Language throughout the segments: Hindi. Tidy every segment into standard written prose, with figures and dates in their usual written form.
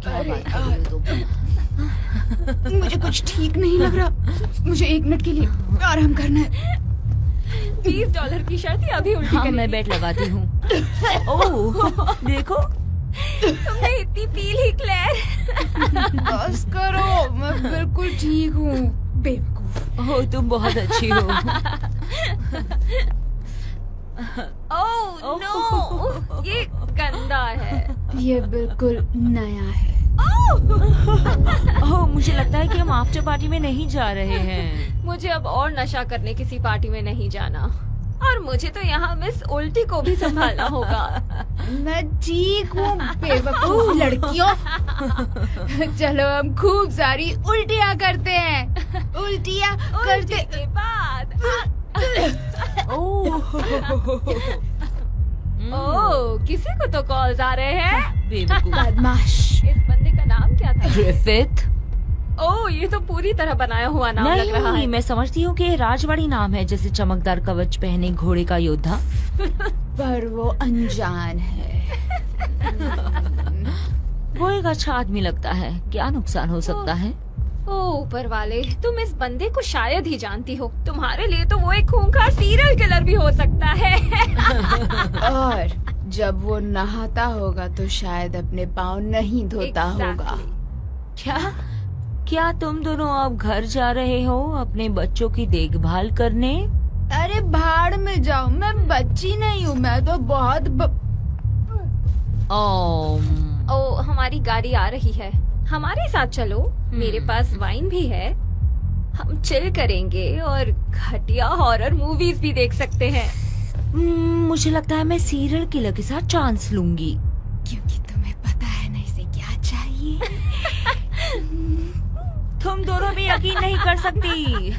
क्या बात कर रही हो तुम? मुझे कुछ ठीक नहीं लग रहा। मुझे 1 मिनट के लिए आराम करना है। $20 की शर्त है, अभी उल्टी हाँ, करने मैं की। बेट लगाती हूँ। ओह, देखो। तुमने इतनी पी ली क्लेयर। बस करो, मैं बिल्कुल ठीक हूँ। बेवकूफ। ओह, तुम बहुत अच्छी हो। ओह नो, ये गंदा है। ये बिल्कुल नया है। ओह, मुझे लगता है कि हम आफ्टर पार्टी में नहीं जा रहे हैं। मुझे अब और नशा करने किसी पार्टी में नहीं जाना, और मुझे तो यहाँ मिस उल्टी को भी संभालना होगा। मैं ठीक हूँ बेवकूफ लड़कियों। चलो हम खूब सारी उल्टियाँ करते हैं। उल्टियाँ उल्टी करते। के बाद ओह, ओह, किसी को तो कॉल्स आ रहे हैं। बेवकूफ। बदमाश। इस बंदे का नाम क्या था? ग्रिफिथ। ओह, ये तो पूरी तरह बनाया हुआ नाम लग रहा है। नहीं, मैं समझती हूँ कि ये राजवाड़ी नाम है, जैसे चमकदार कवच पहने घोड़े का योद्धा। पर वो अनजान है। वो एक अच्छा आदमी लगता है। क्या नुकसान हो सकता है? ओह ऊपर वाले, तुम इस बंदे को शायद ही जानती हो। तुम्हारे लिए तो वो एक खूंखार सीरियल किलर भी हो सकता है। और जब वो नहाता होगा तो शायद अपने पाँव नहीं धोता होगा। क्या तुम दोनों अब घर जा रहे हो अपने बच्चों की देखभाल करने? अरे भाड़ में जाओ, मैं बच्ची नहीं हूँ। मैं तो बहुत ओह, हमारी गाड़ी आ रही है, हमारे साथ चलो। मेरे पास वाइन भी है, हम चिल करेंगे और घटिया हॉरर मूवीज भी देख सकते हैं। मुझे लगता है मैं सीरियल किलर के साथ चांस लूंगी। क्योंकि तुम्हें पता है ना इसे क्या चाहिए। तुम दोनों भी यकीन नहीं कर सकती।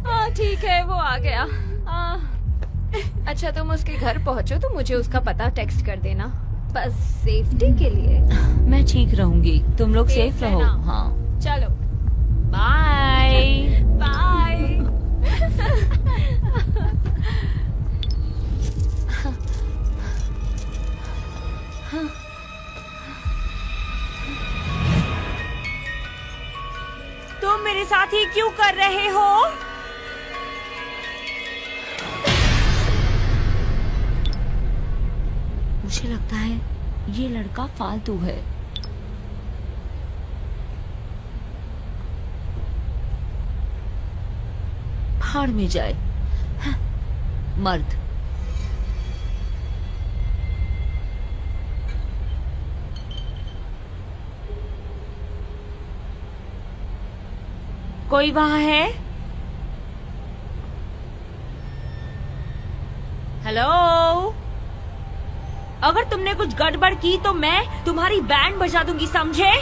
हाँ ठीक है, वो आ गया। अच्छा, तुम उसके घर पहुँचो तो मुझे उसका पता टेक्स्ट कर देना, बस सेफ्टी के लिए। मैं ठीक रहूंगी, तुम लोग सेफ रहो। रहना। हाँ, चलो बाय। बाय। तुम मेरे साथ ही क्यों कर रहे हो? मुझे लगता है ये लड़का फालतू है। भाड़ में जाए। मर्द। कोई वहां है? हेलो? अगर तुमने कुछ गड़बड़ की तो मैं तुम्हारी बैंड बजा दूंगी, समझे?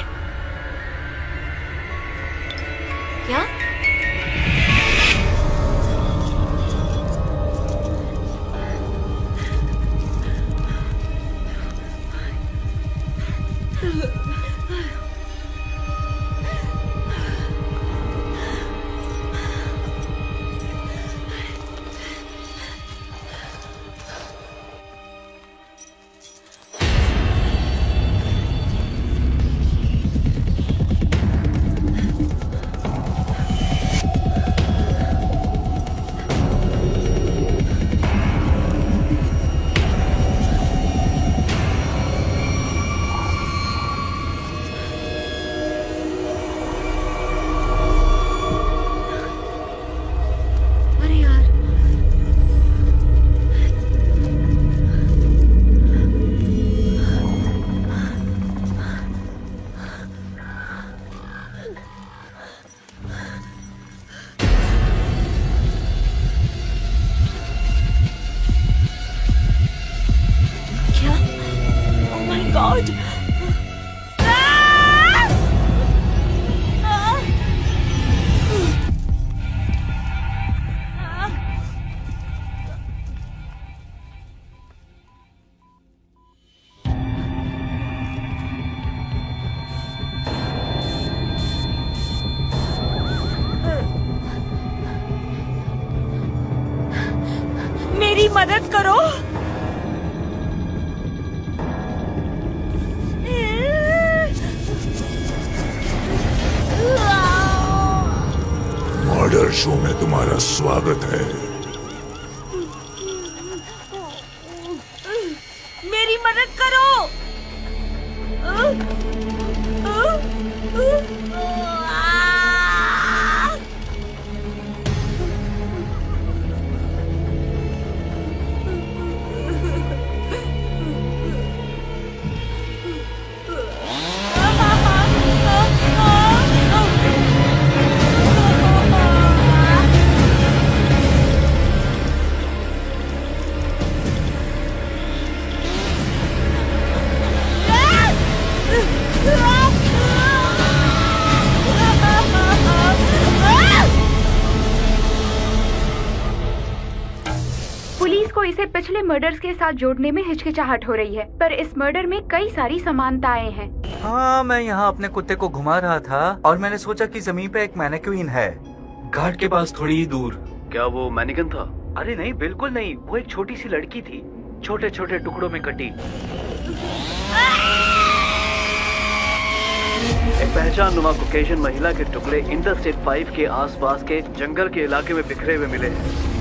क्या? अरे यार, क्या? ओह माय गॉड! मेरी मदद करो। शो में तुम्हारा स्वागत है। मेरी मदद करो। पुलिस को इसे पिछले मर्डर्स के साथ जोड़ने में हिचकिचाहट हो रही है, पर इस मर्डर में कई सारी समानताएं हैं। हाँ, मैं यहाँ अपने कुत्ते को घुमा रहा था और मैंने सोचा कि जमीन पे एक मैनेक्विन है, घाट के पास थोड़ी ही दूर। क्या वो मैनिकन था? अरे नहीं, बिल्कुल नहीं, वो एक छोटी सी लड़की थी, छोटे छोटे टुकड़ों में कटी। एक पहचाननुमा कॉकेशियन महिला के टुकड़े इंटरस्टेट 5 के आसपास के जंगल के इलाके में बिखरे हुए मिले हैं।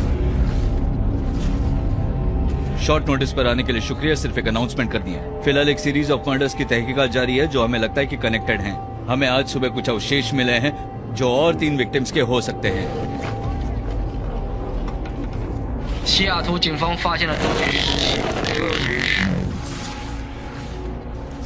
शॉर्ट नोटिस पर आने के लिए शुक्रिया, सिर्फ एक अनाउंसमेंट करनी है। फिलहाल एक सीरीज ऑफ मर्डर्स की तहकीकात जारी है जो हमें लगता है कि कनेक्टेड हैं। हमें आज सुबह कुछ अवशेष मिले हैं जो और 3 विक्टिम्स के हो सकते हैं। 西雅图警方发现了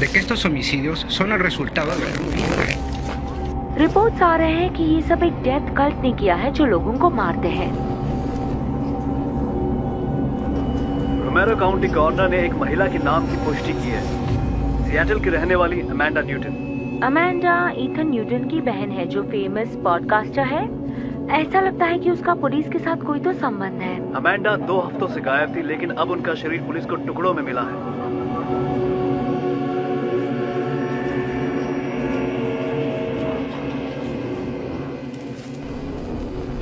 de que estos homicidios son el resultado de reports आ रहे हैं कि ये सब एक डेथ कल्ट ने किया है जो लोगों को मारते हैं। रोमेरो काउंटी कॉर्नर ने एक महिला के नाम की पुष्टि की है, सिएटल की रहने वाली Amanda Newton. Amanda Ethan Newton की बहन है जो फेमस पॉडकास्टर है। ऐसा लगता है कि उसका पुलिस के साथ कोई तो संबंध है। अमेंडा 2 हफ्तों से गायब थी, लेकिन अब उनका शरीर पुलिस को टुकड़ों में मिला है।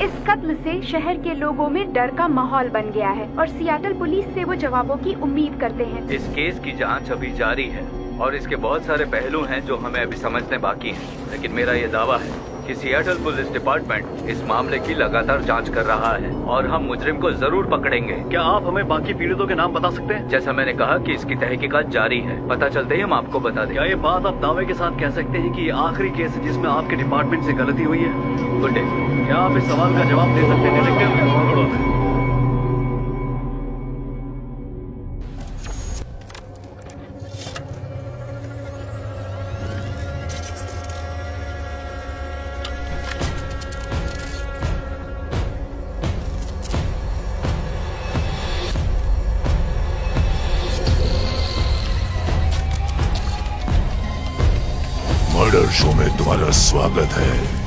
इस कत्ल से शहर के लोगों में डर का माहौल बन गया है और सियाटल पुलिस से वो जवाबों की उम्मीद करते हैं। इस केस की जांच अभी जारी है और इसके बहुत सारे पहलू हैं जो हमें अभी समझने बाकी हैं, लेकिन मेरा ये दावा है कि सियाटल पुलिस डिपार्टमेंट इस मामले की लगातार जांच कर रहा है और हम मुजरिम को जरूर पकड़ेंगे। क्या आप हमें बाकी पीड़ितों के नाम बता सकते हैं? जैसा मैंने कहा कि इसकी तहकीकात जारी है, पता चलते ही हम आपको बता देंगे। क्या ये बात आप दावे के साथ कह सकते हैं कि ये आखिरी केस है जिसमें आपके डिपार्टमेंट से गलती हुई है? Good day. क्या आप इस सवाल का जवाब दे सकते हैं डिटेक्टिव? मर्डर शो में तुम्हारा स्वागत है।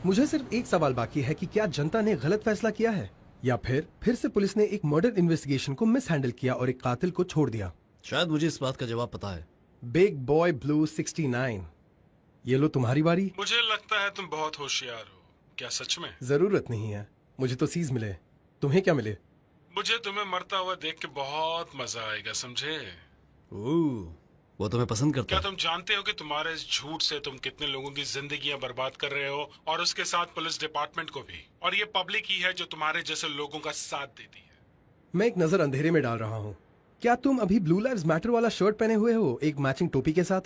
मुझे सिर्फ एक सवाल बाकी है कि क्या जनता ने गलत फैसला किया है या फिर से पुलिस ने एक मर्डर इन्वेस्टिगेशन को मिस हैंडल किया और एक कातिल को छोड़ दिया। शायद मुझे इस बात का जवाब पता है। बिग बॉय ब्लू 69, ये लो तुम्हारी बारी। मुझे लगता है तुम बहुत होशियार हो। क्या सच में? जरूरत नहीं है, मुझे तो सीज मिले। तुम्हें क्या मिले? मुझे तुम्हें मरता हुआ देख के बहुत मजा आएगा, समझे? वो तुम्हें पसंद करता क्या है। तुम जानते हो कि तुम्हारे इस झूठ से तुम कितने लोगों की जिंदगियां बर्बाद कर रहे हो, और उसके साथ पुलिस डिपार्टमेंट को भी। और ये पब्लिक ही है जो तुम्हारे जैसे लोगों का साथ देती है। मैं एक नजर अंधेरे में डाल रहा हूँ। क्या तुम अभी ब्लू लाइव्स मैटर वाला शर्ट पहने हुए हो, एक मैचिंग टोपी के साथ?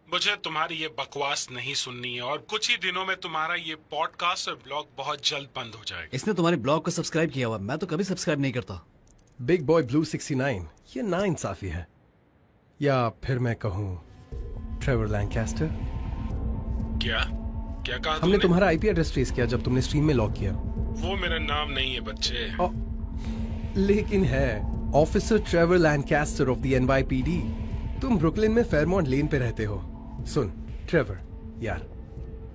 मुझे तुम्हारी ये बकवास नहीं सुननी है, और कुछ ही दिनों में तुम्हारा ये पॉडकास्ट और ब्लॉग बहुत जल्द बंद हो जाएगा। इसने तुम्हारे ब्लॉग को सब्सक्राइब किया हुआ, मैं तो कभी सब्सक्राइब नहीं करता। बिग बॉय ब्लू 69, ये नाइंसाफी है। या फिर मैं कहूँ ट्रेवर लैंकास्टर। क्या क्या कहा हमने तुमने? तुम्हारा आईपी एड्रेस ट्रेस किया जब तुमने स्ट्रीम में लॉग किया। वो मेरा नाम नहीं है बच्चे। लेकिन है officer Trevor Lancaster of the NYPD. तुम ब्रुकलिन में फेयरमॉन्ट लेन पे रहते हो। सुन ट्रेवर यार,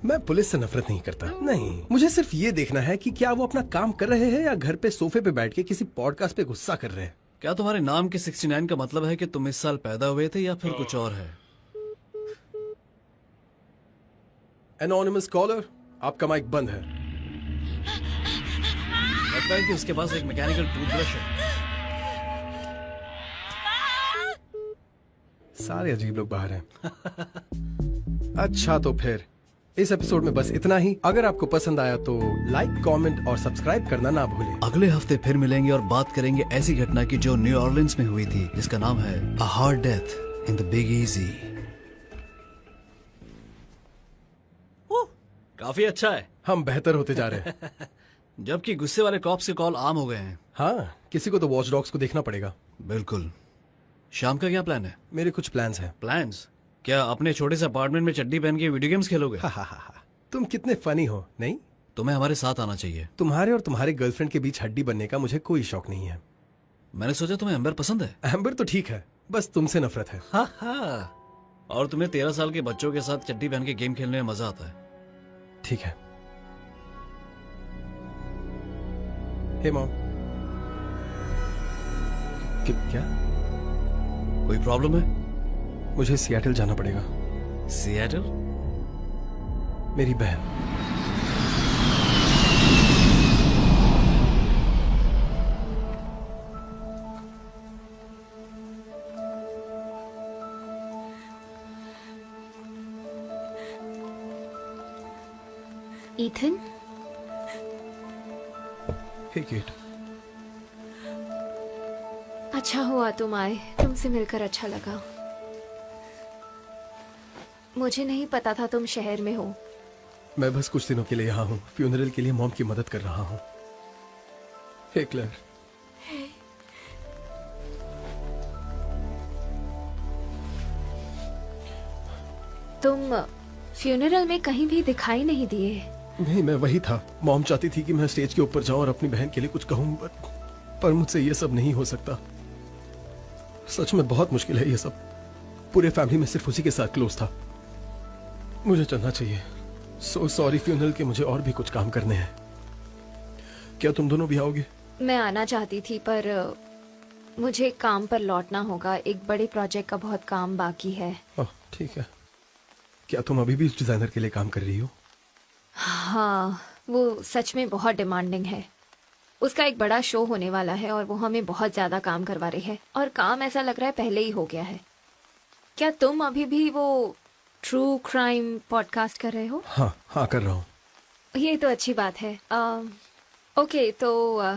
मैं पुलिस से नफरत नहीं करता, नहीं, मुझे सिर्फ ये देखना है कि क्या वो अपना काम कर रहे हैं या घर पे सोफे पे बैठ के किसी पॉडकास्ट पे गुस्सा कर रहे हैं। क्या तुम्हारे नाम के 69 का मतलब है कि तुम इस साल पैदा हुए थे या फिर कुछ और है? एनोनिमस कॉलर, आपका माइक बंद है। लगता है कि उसके पास एक मैकेनिकल टूथब्रश है। सारे अजीब लोग बाहर हैं। अच्छा तो फिर इस एपिसोड में बस इतना ही। अगर आपको पसंद आया तो लाइक, कमेंट और सब्सक्राइब करना ना भूलें। अगले हफ्ते फिर मिलेंगे और बात करेंगे ऐसी घटना की जो न्यू ऑर्लिन्स में हुई थी, जिसका नाम है a hard death in the big easy. काफी अच्छा है। हम बेहतर होते जा रहे हैं। जबकि गुस्से वाले कॉप्स के कॉल आम हो गए हैं। हाँ, किसी को तो वॉच डॉग्स को देखना पड़ेगा। बिल्कुल। शाम का क्या प्लान है? मेरे कुछ प्लान्स हैं। प्लान्स? क्या अपने छोटे से अपार्टमेंट में चड्डी पहन के वीडियो गेम्स खेलोगे? तुम कितने फनी हो, नहीं? तुम्हें हमारे साथ आना चाहिए। तुम्हारे और तुम्हारे गर्लफ्रेंड के बीच हड्डी बनने का मुझे कोई शौक नहीं है। मैंने सोचा तुम्हें एम्बर पसंद है। एम्बर तो ठीक है, बस तुमसे नफरत है। और तुम्हें 13 साल के बच्चों के साथ चड्डी पहन के गेम खेलने में मजा आता है। ठीक है। हे मॉम। क्या कोई प्रॉब्लम है? मुझे सियाटल जाना पड़ेगा। सियाटल? मेरी बहन। ईथन, हे केट। अच्छा हुआ तुम आए, तुमसे मिलकर अच्छा लगा। मुझे नहीं पता था तुम शहर में हो। मैं बस कुछ दिनों के लिए यहाँ हूँ, फ्यूनरल के लिए मॉम की मदद कर रहा हूँ। हे क्लेयर। तुम फ्यूनरल में कहीं भी दिखाई नहीं दिए। नहीं, मैं वही था। मॉम चाहती थी कि मैं स्टेज के ऊपर जाऊं और अपनी बहन के लिए कुछ कहूं, पर मुझसे ये सब नहीं हो सकता। सच में बहुत मुश्किल है ये सब। पूरे फैमिली में सिर्फ उसी के साथ क्लोज था। मुझे चलना चाहिए। सो सॉरी फ्यूनरल के मुझे और भी कुछ काम करने हैं। क्या तुम दोनों भी आओगे? मैं आना चाहती थी पर मुझे काम पर लौटना होगा। एक बड़े प्रोजेक्ट का बहुत काम बाकी है। ठीक है। क्या तुम अभी भी उस डिजाइनर के लिए काम कर रही हो? हाँ, वो सच में बहुत डिमांडिंग है। उसका एक बड़ा शो होने वाला है और वो हमें बहुत ज्यादा काम करवा रही है, और काम ऐसा लग रहा है पहले ही हो गया है। क्या तुम अभी भी वो ट्रू क्राइम पॉडकास्ट कर रहे हो? हाँ कर रहा हूँ। ये तो अच्छी बात है। ओके, तो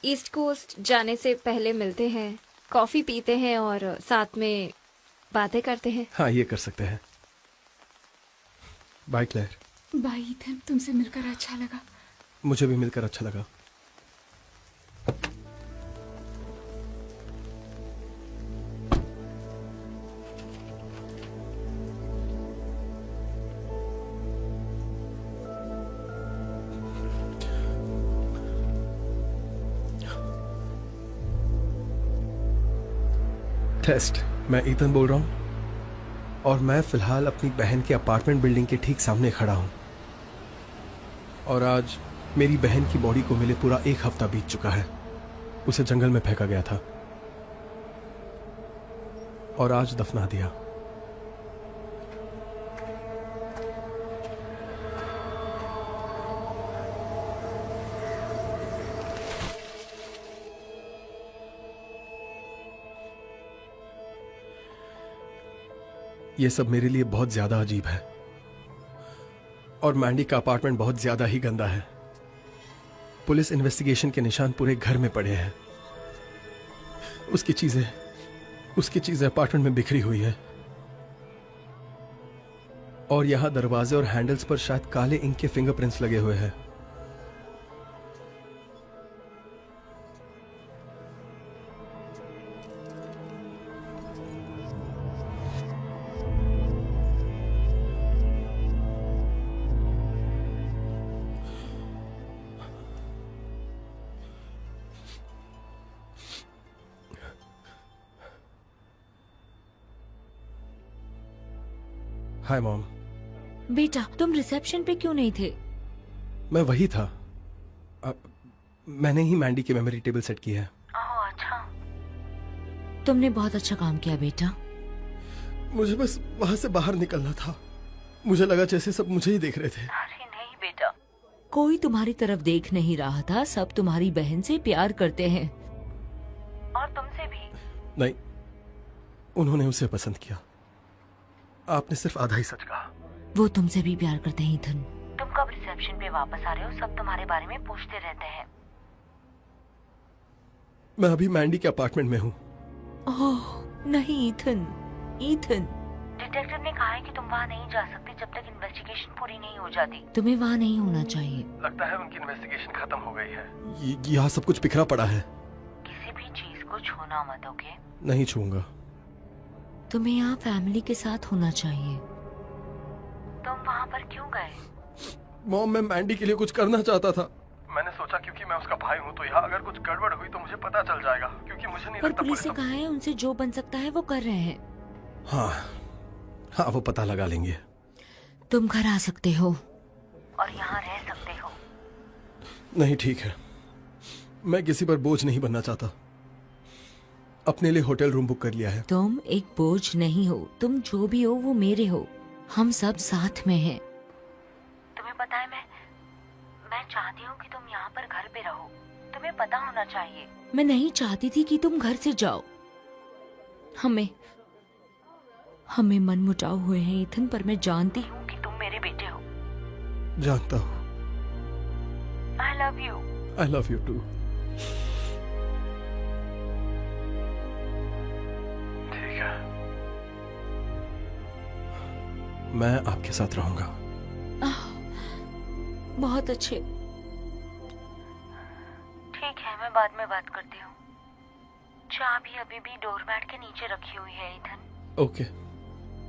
ईस्ट कोस्ट जाने से पहले मिलते हैं, कॉफी पीते हैं और साथ में बातें करते हैं। हाँ, ये कर सकते हैं। Bye clear. बाय ईथन, तुमसे मिलकर अच्छा लगा। मुझे भी मिलकर अच्छा लगा। टेस्ट। मैं ईथन बोल रहा हूँ और मैं फिलहाल अपनी बहन के अपार्टमेंट बिल्डिंग के ठीक सामने खड़ा हूँ। और आज मेरी बहन की बॉडी को मिले पूरा 1 हफ्ता बीत चुका है। उसे जंगल में फेंका गया था और आज दफना दिया। ये सब मेरे लिए बहुत ज्यादा अजीब है। और मैंडी का अपार्टमेंट बहुत ज्यादा ही गंदा है। पुलिस इन्वेस्टिगेशन के निशान पूरे घर में पड़े हैं। उसकी चीजें अपार्टमेंट में बिखरी हुई है। और यहां दरवाजे और हैंडल्स पर शायद काले इंक के फिंगरप्रिंट्स लगे हुए हैं। Hi mom. बेटा, तुम रिसेप्शन पे क्यों नहीं थे? मैं वही था। मैंने ही मैंडी की मेमोरी टेबल सेट की है। ओह अच्छा। तुमने बहुत अच्छा काम किया बेटा। मुझे बस वहां से बाहर निकलना था। मुझे लगा जैसे सब मुझे ही देख रहे थे। अरे नहीं बेटा, कोई तुम्हारी तरफ देख नहीं रहा था। सब तुम्हारी बहन से प्यार करते हैं और तुमसे भी। नहीं, उन्होंने उसे पसंद किया। आपने सिर्फ आधा ही सच कहा। वो तुमसे भी प्यार करते हैं इथन। तुम कब रिसेप्शन पे वापस आ रहे हो? सब तुम्हारे बारे में पूछते रहते हैं। मैं अभी मैंडी के अपार्टमेंट में हूँ। ओह नहीं इथन, इथन। डिटेक्टिव ने कहा है कि तुम वहाँ नहीं जा सकते जब तक इन्वेस्टिगेशन पूरी नहीं हो जाती। तुम्हें वहाँ नहीं होना चाहिए। लगता है उनकी इन्वेस्टिगेशन खत्म हो गई है। यहाँ सब कुछ बिखरा पड़ा है। किसी भी चीज को छूना मत, ओके? नहीं छूंगा। तुम्हें यहाँ फैमिली के साथ होना चाहिए। तुम वहाँ पर क्यों गए? मॉम, मैं मैंडी के लिए कुछ करना चाहता था। मैंने सोचा क्योंकि मैं उसका भाई हूँ तो यहाँ अगर कुछ गड़बड़ हुई तो मुझे पता चल जाएगा। क्योंकि मुझे नहीं पर लगता पुलिस ने कहा है उनसे जो बन सकता है वो कर रहे हैं। हाँ, वो पता लगा लेंगे। तुम घर आ सकते हो और यहाँ रह सकते हो। नहीं, ठीक है। मैं किसी पर बोझ नहीं बनना चाहता। अपने लिए होटल रूम बुक कर लिया है। तुम एक बोझ नहीं हो। तुम जो भी हो वो मेरे हो। हम सब साथ में हैं। तुम्हें पता है मैं चाहती हूँ कि तुम यहाँ पर घर पे रहो। तुम्हें पता होना चाहिए। मैं नहीं चाहती थी कि तुम घर से जाओ। हमें मनमुटाव हुए हैं इथन, पर मैं जानती हूँ कि तुम मेरे बेटे हो। जानता हूँ। I love you. I love you too. ठीक है, मैं आपके साथ रहूंगा। बहुत अच्छे। ठीक है, मैं बाद में बात करती हूँ। चाबी अभी भी डोरमैट के नीचे रखी हुई है इथन। Okay,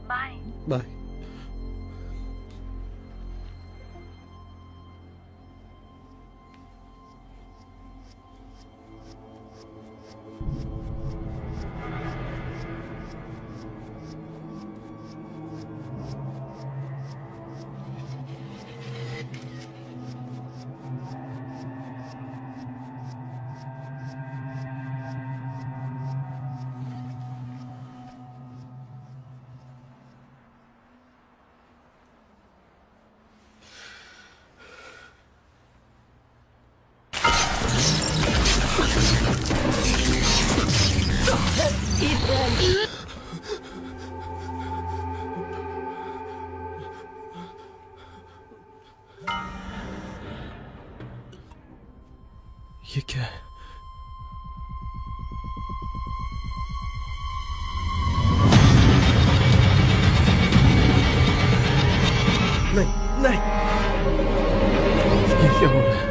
bye. बाय। ये क्या है? नहीं, नहीं, ये क्या हो रहा है?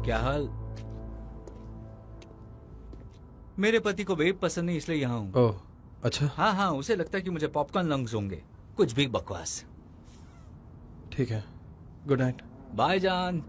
क्या हाल? मेरे पति को वेब पसंद नहीं इसलिए यहाँ हूँ। ओह, अच्छा। हाँ हाँ, उसे लगता है कि मुझे पॉपकॉर्न लंग्स होंगे। कुछ भी बकवास। ठीक है, गुड नाइट। बाय जान।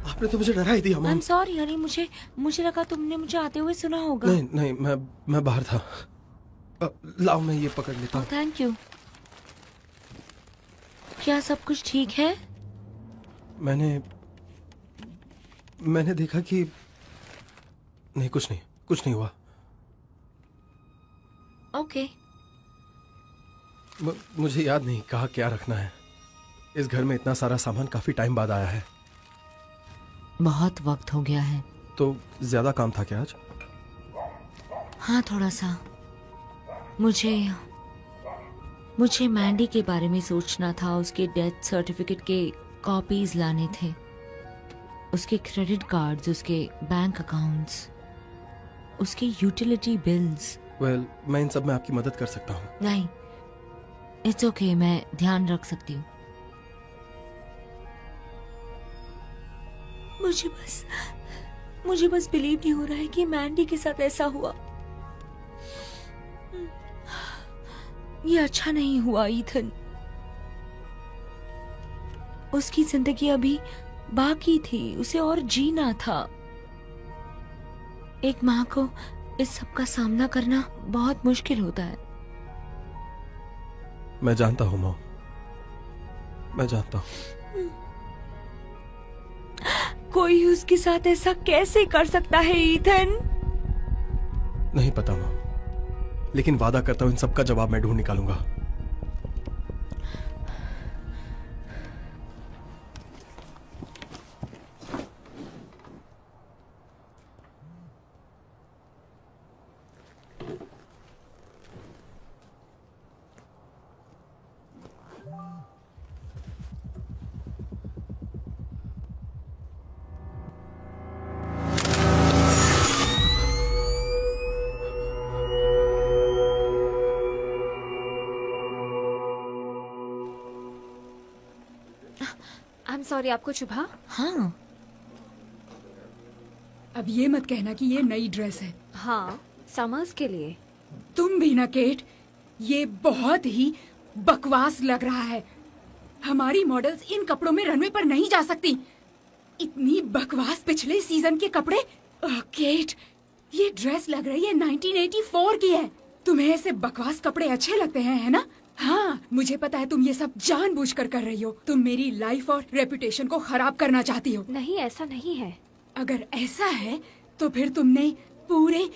आपने तो मुझे डरा ही दिया आई एम सॉरी हनी, मुझे लगा तुमने मुझे आते हुए सुना होगा। नहीं नहीं, मैं बाहर था। लाओ मैं ये पकड़ लेता हूँ। Thank you. क्या सब कुछ ठीक है? मैंने देखा कि नहीं, कुछ नहीं हुआ। ओके। मुझे याद नहीं कहा क्या रखना है। इस घर में इतना सारा सामान काफी टाइम बाद आया है। बहुत वक्त हो गया है। तो ज्यादा काम था क्या आज? हाँ, थोड़ा सा। मुझे मैंडी के बारे में सोचना था। उसके डेथ सर्टिफिकेट के कॉपीज लाने थे, उसके क्रेडिट कार्ड्स, उसके बैंक अकाउंट्स, उसके यूटिलिटी बिल्स। वेल, मैं इन सब में आपकी मदद कर सकता हूँ। नहीं, इट्स ओके, मैं ध्यान रख सकती हूँ। मुझे बस बिलीव नहीं हो रहा है कि मैंडी के साथ ऐसा हुआ। ये अच्छा नहीं हुआ ईथन। उसकी जिंदगी अभी बाकी थी, उसे और जीना था। एक माँ को इस सब का सामना करना बहुत मुश्किल होता है। मैं जानता हूँ मॉम, मैं जानता हूँ। कोई उसके साथ ऐसा कैसे कर सकता है ईथन? नहीं पता मॉम, लेकिन वादा करता हूँ इन सब का जवाब मैं ढूंढ निकालूंगा। सॉरी, आपको चुभा? हाँ। अब ये मत कहना कि ये नई ड्रेस है। हाँ, समर्स के लिए। तुम भी ना केट, ये बहुत ही बकवास लग रहा है। हमारी मॉडल्स इन कपड़ों में रनवे पर नहीं जा सकती। इतनी बकवास पिछले सीजन के कपड़े। केट, ये ड्रेस लग रही है 1984 की है। तुम्हें ऐसे बकवास कपड़े अच्छे लगते हैं, है ना? हाँ, मुझे पता है तुम ये सब जानबूझकर कर रही हो। तुम मेरी लाइफ और रेपुटेशन को खराब करना चाहती हो। नहीं, ऐसा नहीं है। अगर ऐसा है तो फिर तुमने पूरे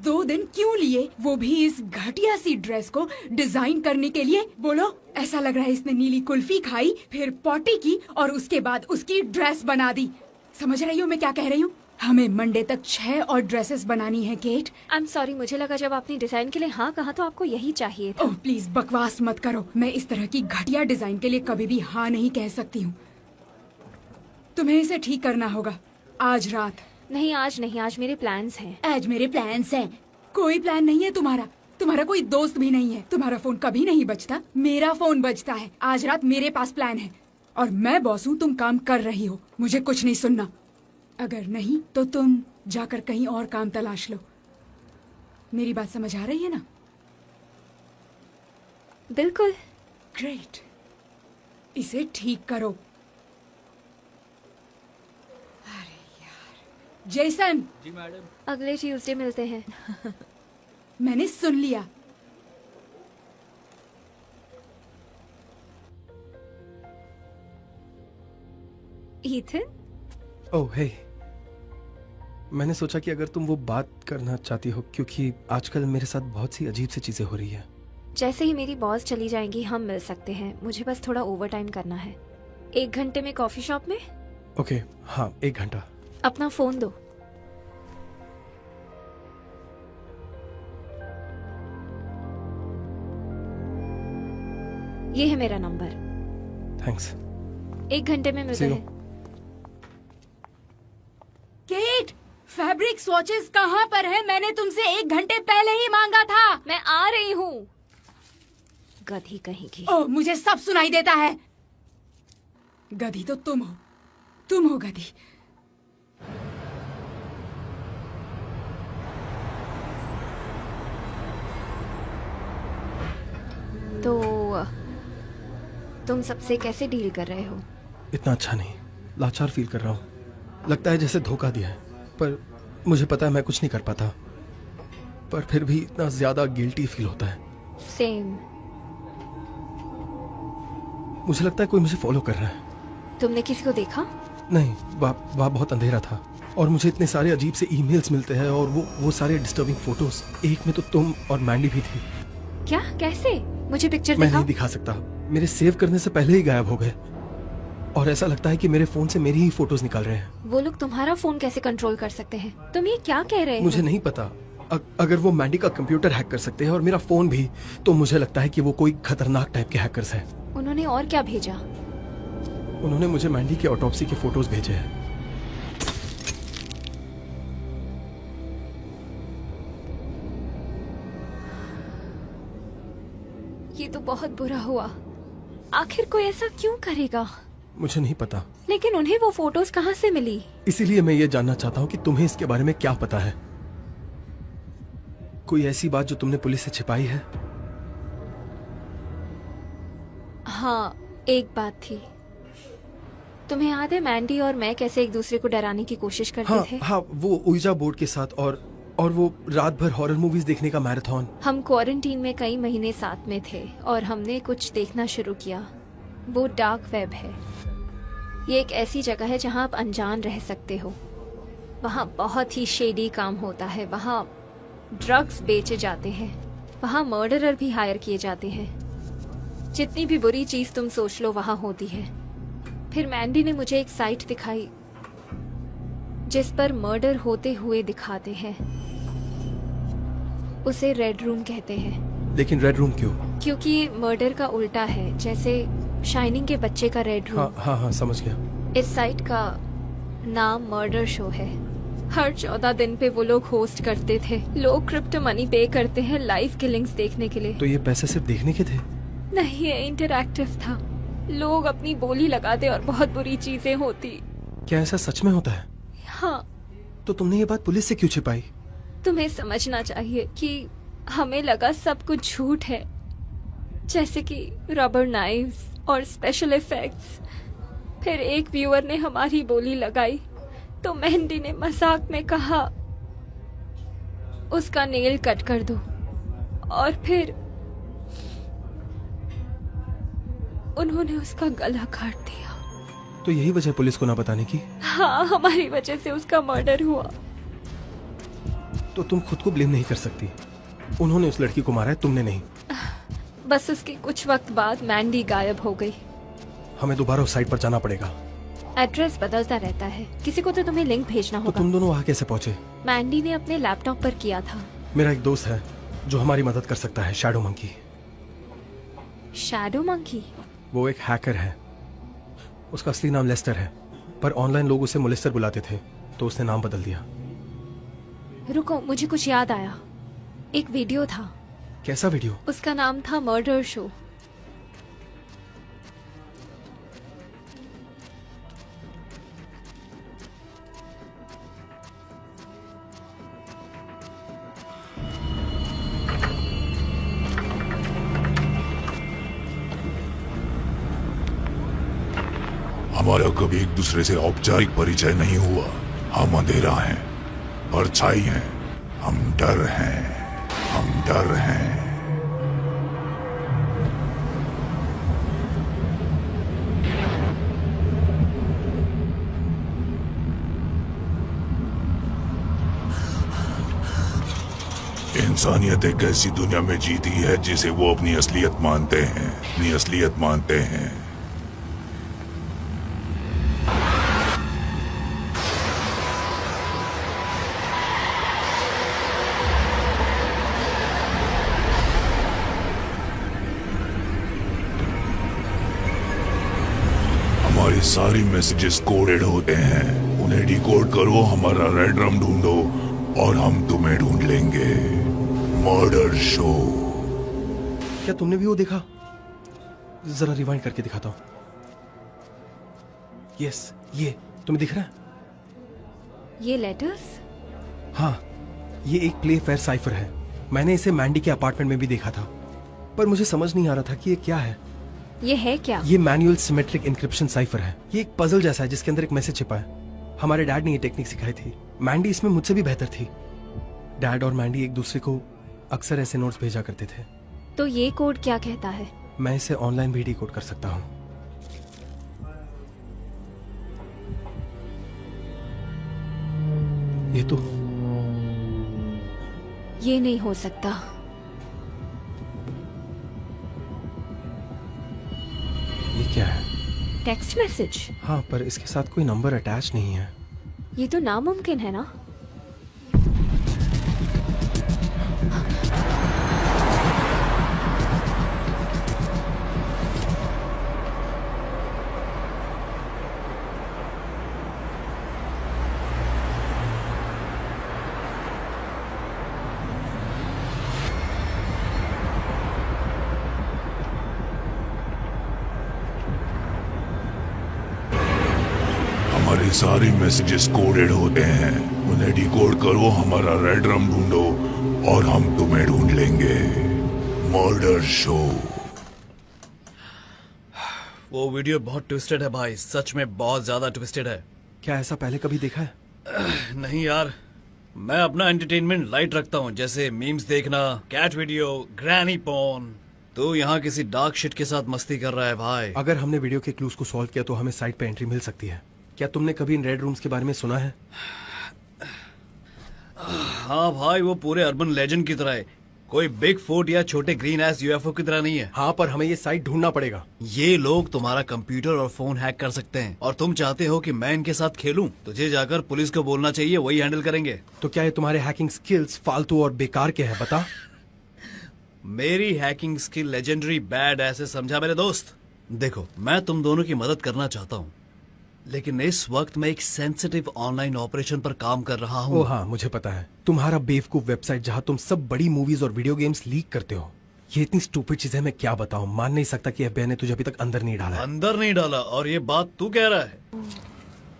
2 दिन क्यों लिए, वो भी इस घटिया सी ड्रेस को डिजाइन करने के लिए? बोलो, ऐसा लग रहा है इसने नीली कुल्फी खाई, फिर पॉटी की और उसके बाद उसकी ड्रेस बना दी। समझ रही हो मैं क्या कह रही हूँ? हमें मंडे तक 6 और ड्रेसेस बनानी है केट। आई एम सॉरी, मुझे लगा जब आपने डिजाइन के लिए हाँ कहा तो आपको यही चाहिए था। ओह प्लीज बकवास मत करो। मैं इस तरह की घटिया डिजाइन के लिए कभी भी हाँ नहीं कह सकती हूँ। तुम्हें इसे ठीक करना होगा आज रात। नहीं आज नहीं, आज मेरे प्लान्स हैं। आज मेरे प्लान्स हैं। कोई प्लान नहीं है तुम्हारा। तुम्हारा कोई दोस्त भी नहीं है। तुम्हारा फोन कभी नहीं बजता, मेरा फोन बजता है। आज रात मेरे पास प्लान है और मैं बॉस हूँ। तुम काम कर रही हो, मुझे कुछ नहीं सुनना। अगर नहीं तो तुम जाकर कहीं और काम तलाश लो। मेरी बात समझ आ रही है ना? बिल्कुल। ग्रेट, इसे ठीक करो। अरे यार जेसन। जी मैडम। अगले ट्यूसडे मिलते हैं। मैंने सुन लिया। ईथन। ओह हे, मैंने सोचा कि अगर तुम वो बात करना चाहती हो, क्योंकि आजकल मेरे साथ बहुत सी अजीब सी चीजें हो रही है। जैसे ही मेरी बॉस चली जाएंगी हम मिल सकते हैं। मुझे बस थोड़ा ओवर टाइम करना है। 1 घंटे में कॉफी शॉप में। ओके हाँ, 1 घंटा। अपना फोन दो। ये है मेरा नंबर। थैंक्स। 1 घंटे में मिलते हैं। केट, फैब्रिक स्वॉचेस कहाँ पर है? मैंने तुमसे 1 घंटे पहले ही मांगा था। मैं आ रही हूँ। गधी कहीं की। ओह, मुझे सब सुनाई देता है। गधी तो तुम हो गधी। तो तुम सबसे कैसे डील कर रहे हो? इतना अच्छा नहीं, लाचार फील कर रहा हूँ। लगता है जैसे धोखा दिया है, पर मुझे पता है मैं कुछ नहीं कर पाता। पर फिर भी इतना ज्यादा गिल्टी फील होता है। सेम। मुझे लगता है कोई मुझे फॉलो कर रहा है। तुमने किसी को देखा? नहीं, वहाँ बहुत अंधेरा था और मुझे इतने सारे अजीब से ईमेल्स मिलते हैं और वो सारे डिस्टर्बिंग फोटोज। एक में तो तुम और मैंडी भी थी। क्या? कैसे? मुझे पिक्चर मैं दिखाओ। नहीं दिखा सकता, मेरे सेव करने से पहले ही गायब हो गए और ऐसा लगता है कि मेरे फोन से मेरी ही फोटोज निकाल रहे हैं। वो लोग तुम्हारा फोन कैसे कंट्रोल कर सकते हैं? तुम ये क्या कह रहे हो? मुझे नहीं पता। अगर वो मैंडी का कंप्यूटर हैक कर सकते हैं और मेरा फोन भी, तो मुझे लगता है कि वो कोई खतरनाक टाइप के हैकर्स हैं। उन्होंने और क्या भेजा? उन्होंने मुझे मैंडी के ऑटोप्सी के फोटोज भेजे हैं। ये तो बहुत बुरा हुआ। आखिर कोई ऐसा क्यों करेगा? मुझे नहीं पता। लेकिन उन्हें वो फोटोज कहाँ से मिली? इसीलिए मैं ये जानना चाहता हूँ कि तुम्हें इसके बारे में क्या पता है। कोई ऐसी बात जो तुमने पुलिस से छिपाई है? हाँ, एक बात थी। तुम्हें याद है मैंडी और मैं कैसे एक दूसरे को डराने की कोशिश करते थे? हाँ, वो उइजा बोर्ड के साथ और वो रात भर हॉरर मूवीज देखने का मैराथन। हम क्वारंटीन में कई महीने साथ में थे और हमने कुछ देखना शुरू किया। वो डार्क वेब है। ये एक ऐसी जगह है जहाँ आप अनजान रह सकते हो। वहाँ बहुत ही शेडी काम होता है। वहाँ ड्रग्स बेचे जाते हैं। वहाँ मर्डरर भी हायर किए जाते हैं। जितनी भी बुरी चीज तुम सोच लो वहाँ होती है। फिर मैंडी ने मुझे एक साइट दिखाई जिस पर मर्डर होते हुए दिखाते हैं। उसे रेड रूम कहते हैं। लेकिन रेड रूम क्यों? क्योंकि मर्डर का उल्टा है, जैसे शाइनिंग के बच्चे का रेड रूम। हाँ, समझ गया। इस साइट का नाम मर्डर शो है। हर 14 दिन पे वो लोग होस्ट करते थे। लोग क्रिप्टो मनी पे करते हैं लाइव किलिंग्स देखने के लिए। तो ये पैसे सिर्फ देखने के थे? नहीं, ये इंटरैक्टिव था। लोग अपनी बोली लगाते और बहुत बुरी चीजें होती। क्या ऐसा सच में होता है? हाँ। तो तुमने ये बात पुलिस से क्यों छिपाई? तुम्हें समझना चाहिए कि हमें लगा सब कुछ झूठ है, जैसे कि रबर नाइव्स और स्पेशल इफेक्ट्स। फिर एक व्यूअर ने हमारी बोली लगाई तो मेहंदी ने मजाक में कहा उसका नेल कट कर दो, और फिर उन्होंने उसका गला काट दिया। तो यही वजह पुलिस को ना बताने की? हाँ, हमारी वजह से उसका मर्डर हुआ। तो तुम खुद को ब्लेम नहीं कर सकती। उन्होंने उस लड़की को मारा है, तुमने नहीं। बस उसके कुछ वक्त बाद मैंडी गायब हो गई। हमें दोबारा उस साइट पर जाना पड़ेगा। एड्रेस बदलता रहता है। किसी को तो तुम्हें लिंक भेजना तो होगा। तुम दोनों वहाँ कैसे पहुँचे? मैंडी ने अपने लैपटॉप पर किया था। मेरा एक दोस्त है जो हमारी मदद कर सकता है, शैडो मंकी। Shadow monkey? वो एक हैकर है। उसका असली नाम लेस्टर है, पर ऑनलाइन लोग उसे मोलिस्टर बुलाते थे, तो उसने नाम बदल दिया। रुको, मुझे कुछ याद आया। एक वीडियो था। कैसा वीडियो? उसका नाम था मर्डर शो। हमारा कभी एक दूसरे से औपचारिक परिचय नहीं हुआ। हम अंधेरा हैं, परछाई हैं, हम डर हैं, हम डर हैं। इंसानियत एक ऐसी दुनिया में जीती है जिसे वो अपनी असलियत मानते हैं, अपनी असलियत मानते हैं। हमारी सारी मैसेजेस कोडेड होते हैं। उन्हें डिकोड करो, हमारा रेड ड्रम ढूंढो और हम तुम्हें ढूंढ लेंगे। Murder show. क्या तुमने भी वो देखा? जरा रिवाइंड करके दिखाता हूं। यस, ये तुम्हें दिख रहा है? ये लेटर्स? हाँ, ये एक प्ले फेयर साइफर है। मैंने इसे मैंडी के अपार्टमेंट में भी देखा था, पर मुझे समझ नहीं आ रहा था कि ये क्या है। ये है क्या? ये मैनुअल सिमेट्रिक इंक्रिप्शन साइफर है। ये एक पजल जैसा है जिसके अंदर एक मैसेज छिपा है। हमारे डैड ने ये टेक्निक सिखाई थी। मैंडी इसमें मुझसे भी बेहतर थी। डैड और मैंडी एक दूसरे को अक्सर ऐसे नोट्स भेजा करते थे। तो ये कोड क्या कहता है? मैं इसे ऑनलाइन भी डिकोड कर सकता हूँ। ये नहीं हो सकता। ये क्या है? Text message? हाँ, पर इसके साथ कोई नंबर अटैच नहीं है। ये तो नामुमकिन है ना। हमारे सारे मैसेजेस कोडेड होते हैं। उन्हें डिकोड करो, हमारा रेड ड्रम ढूंढो और हम तुम्हें ढूंढ लेंगे। Murder show. वो वीडियो बहुत ट्विस्टेड है भाई, सच में बहुत ज्यादा ट्विस्टेड है। क्या ऐसा पहले कभी देखा है? नहीं यार, मैं अपना एंटरटेनमेंट लाइट रखता हूँ, जैसे मीम्स देखना, कैट वीडियो, ग्रैनी पोर्न। तो यहाँ किसी डार्क शिट के साथ मस्ती कर रहा है भाई। अगर हमने वीडियो के क्लूज को सॉल्व किया तो हमें साइट पे एंट्री मिल सकती है। क्या तुमने कभी इन रेड रूम्स के बारे में सुना है? हाँ भाई, वो पूरे अर्बन लेजेंड की तरह है। कोई बिग फूट या छोटे ग्रीन एस यूएफओ की तरह नहीं है। हाँ, पर हमें ये साइट ढूंढना पड़ेगा। ये लोग तुम्हारा कंप्यूटर और फोन हैक कर सकते हैं, और तुम चाहते हो कि मैं इनके साथ खेलूं? तुझे जाकर पुलिस को बोलना चाहिए, वही हैंडल करेंगे। तो क्या ये तुम्हारे हैकिंग स्किल्स फालतू और बेकार के हैं? बता। मेरी हैकिंग स्किल लेजेंडरी बैड ऐसे समझा मेरे दोस्त। देखो, मैं तुम दोनों की मदद करना चाहता हूँ, लेकिन इस वक्त मैं एक सेंसिटिव ऑनलाइन ऑपरेशन पर काम कर रहा हूँ। ओह हाँ, मुझे पता है। तुम्हारा बेवकूफ वेबसाइट जहाँ तुम सब बड़ी मूवीज और वीडियो गेम्स लीक करते हो। ये इतनी स्टूपिड चीजें मैं क्या बताऊँ। मान नहीं सकता कि एफबीआई ने तुझे अभी तक अंदर नहीं डाला है। अंदर नहीं डाला? और ये बात तू कह रहा है?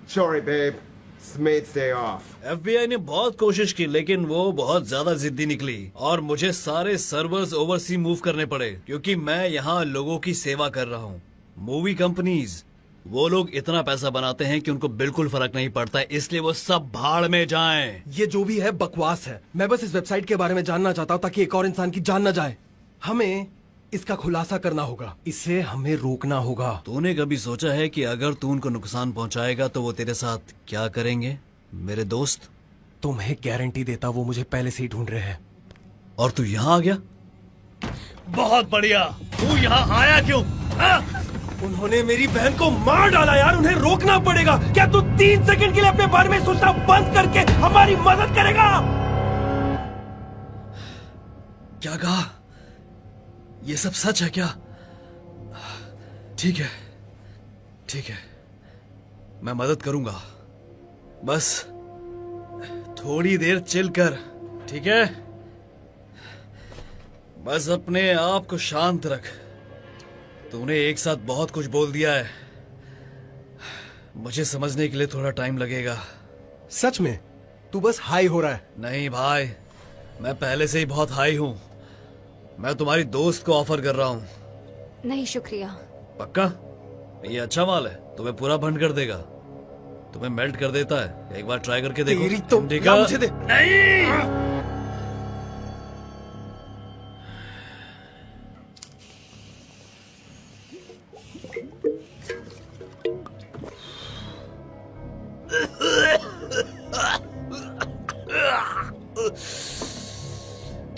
Sorry, babe. It's mate's day off. FBI ने बहुत कोशिश की, लेकिन वो बहुत ज्यादा जिद्दी निकली और मुझे सारे सर्वर्स ओवरसी मूव करने पड़े, क्योंकि मैं यहाँ लोगों की सेवा कर रहा हूँ। मूवी कंपनीज, वो लोग इतना पैसा बनाते हैं कि उनको बिल्कुल फर्क नहीं पड़ता है, इसलिए वो सब भाड़ में जाएं। ये जो भी है बकवास है। मैं बस इस वेबसाइट के बारे में जानना चाहता हूँ ताकि एक और इंसान की जान न जाए। हमें इसका खुलासा करना होगा, इसे हमें रोकना होगा। तूने कभी सोचा है कि अगर तू उनको नुकसान पहुंचाएगा तो वो तेरे साथ क्या करेंगे मेरे दोस्त? तुम्हें गारंटी देता वो मुझे पहले से ही ढूंढ रहे हैं। और तू यहाँ आ गया? बहुत बढ़िया। तू यहाँ आया क्यों? उन्होंने मेरी बहन को मार डाला यार, उन्हें रोकना पड़ेगा। क्या तू 3 सेकंड के लिए अपने बारे में सोचना बंद करके हमारी मदद करेगा? क्या कहा? ये सब सच है क्या? ठीक है, ठीक है, मैं मदद करूंगा। बस थोड़ी देर चिल कर, ठीक है? बस अपने आप को शांत रख। तूने एक साथ बहुत कुछ बोल दिया है, मुझे समझने के लिए थोड़ा टाइम लगेगा। सच में तू बस हाई हो रहा है? नहीं भाई, मैं पहले से ही बहुत हाई हूं। मैं तुम्हारी दोस्त को ऑफर कर रहा हूं। नहीं शुक्रिया। पक्का? ये अच्छा माल है, तुम्हें पूरा बंद कर देगा, तुम्हें मेल्ट कर देता है। एक बार ट्राई करके देखो। तेरी तो देखा? मुझे दे। नहीं।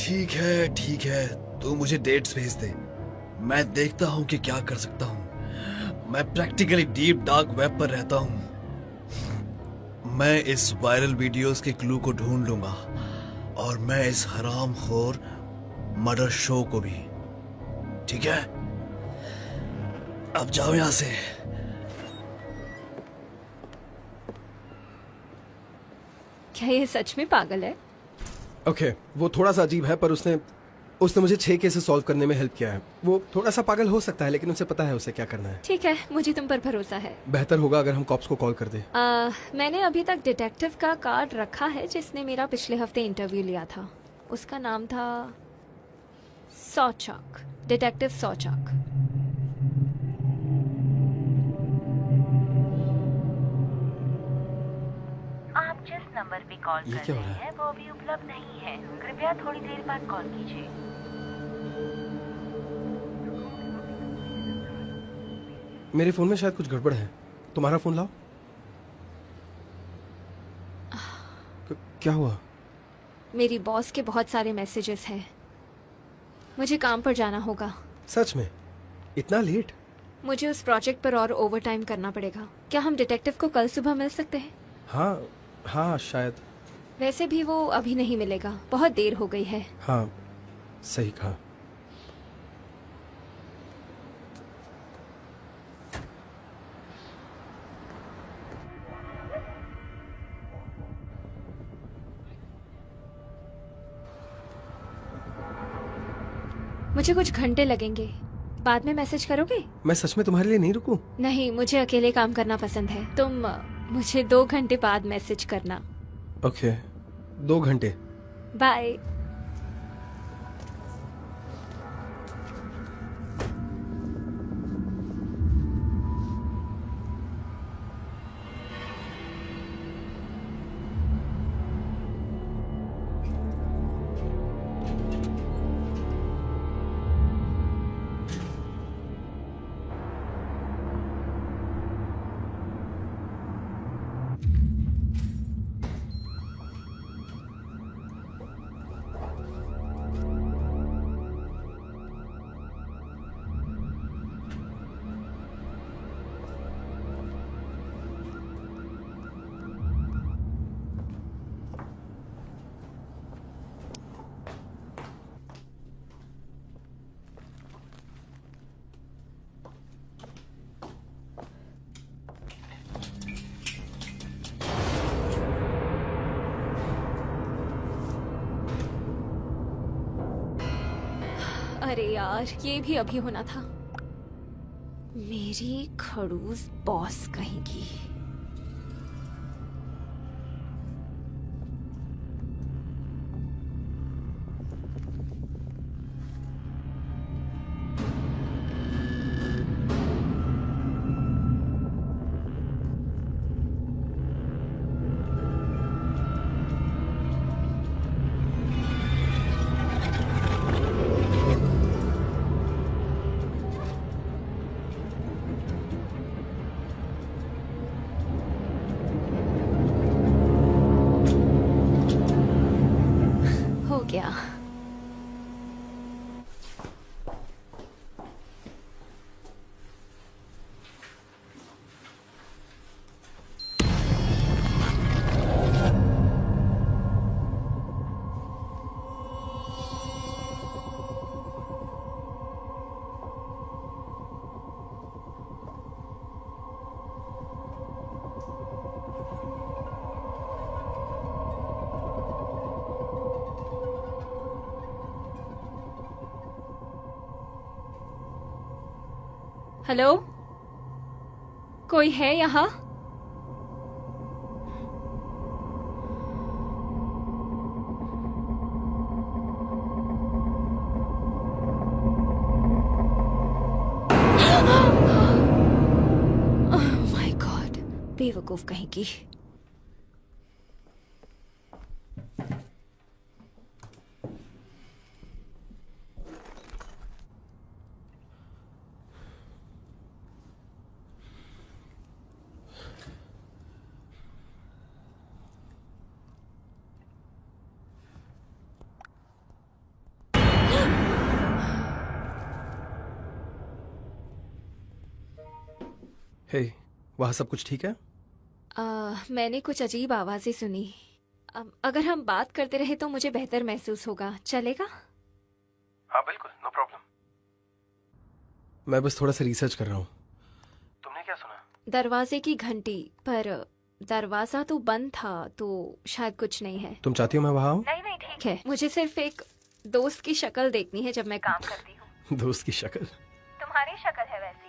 ठीक है, ठीक है, तू मुझे डेट्स भेज दे, मैं देखता हूं कि क्या कर सकता हूं। मैं प्रैक्टिकली डीप डार्क वेब पर रहता हूं। मैं इस वायरल वीडियोस के क्लू को ढूंढ लूंगा और मैं इस हरामखोर मर्डर शो को भी। ठीक है, अब जाओ यहां से। क्या ये सच में पागल है? ओके, वो थोड़ा सा अजीब है, पर उसने मुझे 6 केसेस सॉल्व करने में हेल्प किया है। वो थोड़ा सा पागल हो सकता है, लेकिन उसे पता है उसे क्या करना है। ठीक है, मुझे तुम पर भरोसा है। बेहतर होगा अगर हम कॉप्स को कॉल कर दें। मैंने अभी तक डिटेक्टिव का कार्ड रखा है जिसने मेरा पिछले हफ्ते इंटरव्यू लिया था। उसका नाम था सौचक, डिटेक्टिव सौचक। आप जिस नंबर पे कॉल कर रहे हैं वो अभी उपलब्ध नहीं है, कृपया थोड़ी देर बाद कॉल कीजिए। मेरे फोन में शायद कुछ गड़बड़ है, तुम्हारा फोन लाओ। क्या हुआ? मेरी बॉस के बहुत सारे मैसेजेस हैं, मुझे काम पर जाना होगा। सच में? इतना लेट? मुझे उस प्रोजेक्ट पर और ओवरटाइम करना पड़ेगा। क्या हम डिटेक्टिव को कल सुबह मिल सकते हैं? हाँ हाँ शायद। वैसे भी वो अभी नहीं मिलेगा, बहुत देर हो गई है। हाँ सही कहा। मुझे कुछ घंटे लगेंगे, बाद में मैसेज करोगे? मैं सच में तुम्हारे लिए नहीं रुकूं? नहीं, मुझे अकेले काम करना पसंद है। तुम मुझे 2 घंटे बाद मैसेज करना। ओके, 2 घंटे। बाय। अरे यार, ये भी अभी होना था। मेरी खड़ूस बॉस कहेगी। हेलो, कोई है यहाँ? ओह माय गॉड, बेवकूफ कहीं की। हे, वहाँ सब कुछ ठीक है? मैंने कुछ अजीब आवाजें सुनी। अगर हम बात करते रहे तो मुझे बेहतर महसूस होगा, चलेगा? हाँ बिल्कुल, नो प्रॉब्लम। मैं बस थोड़ा सा रिसर्च कर रहा हूँ। तुमने क्या सुना? दरवाजे की घंटी, पर दरवाजा तो बंद था, तो शायद कुछ नहीं है। तुम चाहती हो मैं वहाँ आऊँ? नहीं ठीक है, मुझे सिर्फ एक दोस्त की शक्ल देखनी है जब मैं काम करती हूँ। दोस्त की शक्ल? तुम्हारी शक्ल है वैसी,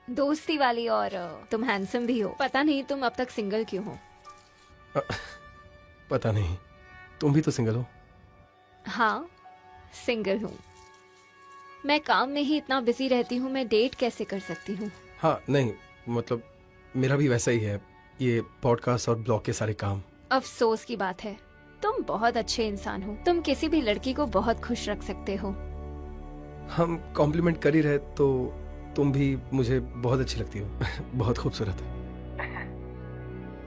दोस्ती वाली, और तुम हैंडसम भी हो। पता नहीं तुम अब तक सिंगल क्यों हो? पता नहीं, तुम भी तो सिंगल हो। हाँ, सिंगल हूँ। मैं काम में ही इतना बिजी रहती हूँ, मैं डेट कैसे कर सकती हूँ? हाँ नहीं, मतलब मेरा भी वैसा ही है, ये पॉडकास्ट और ब्लॉग के सारे काम। अफसोस की बात है, तुम बहुत अच्छे इंसान हो। तुम किसी भी लड़की को बहुत खुश रख सकते हो। हम कॉम्प्लीमेंट कर ही रहे तो तुम भी मुझे बहुत अच्छी लगती हो। बहुत खूबसूरत।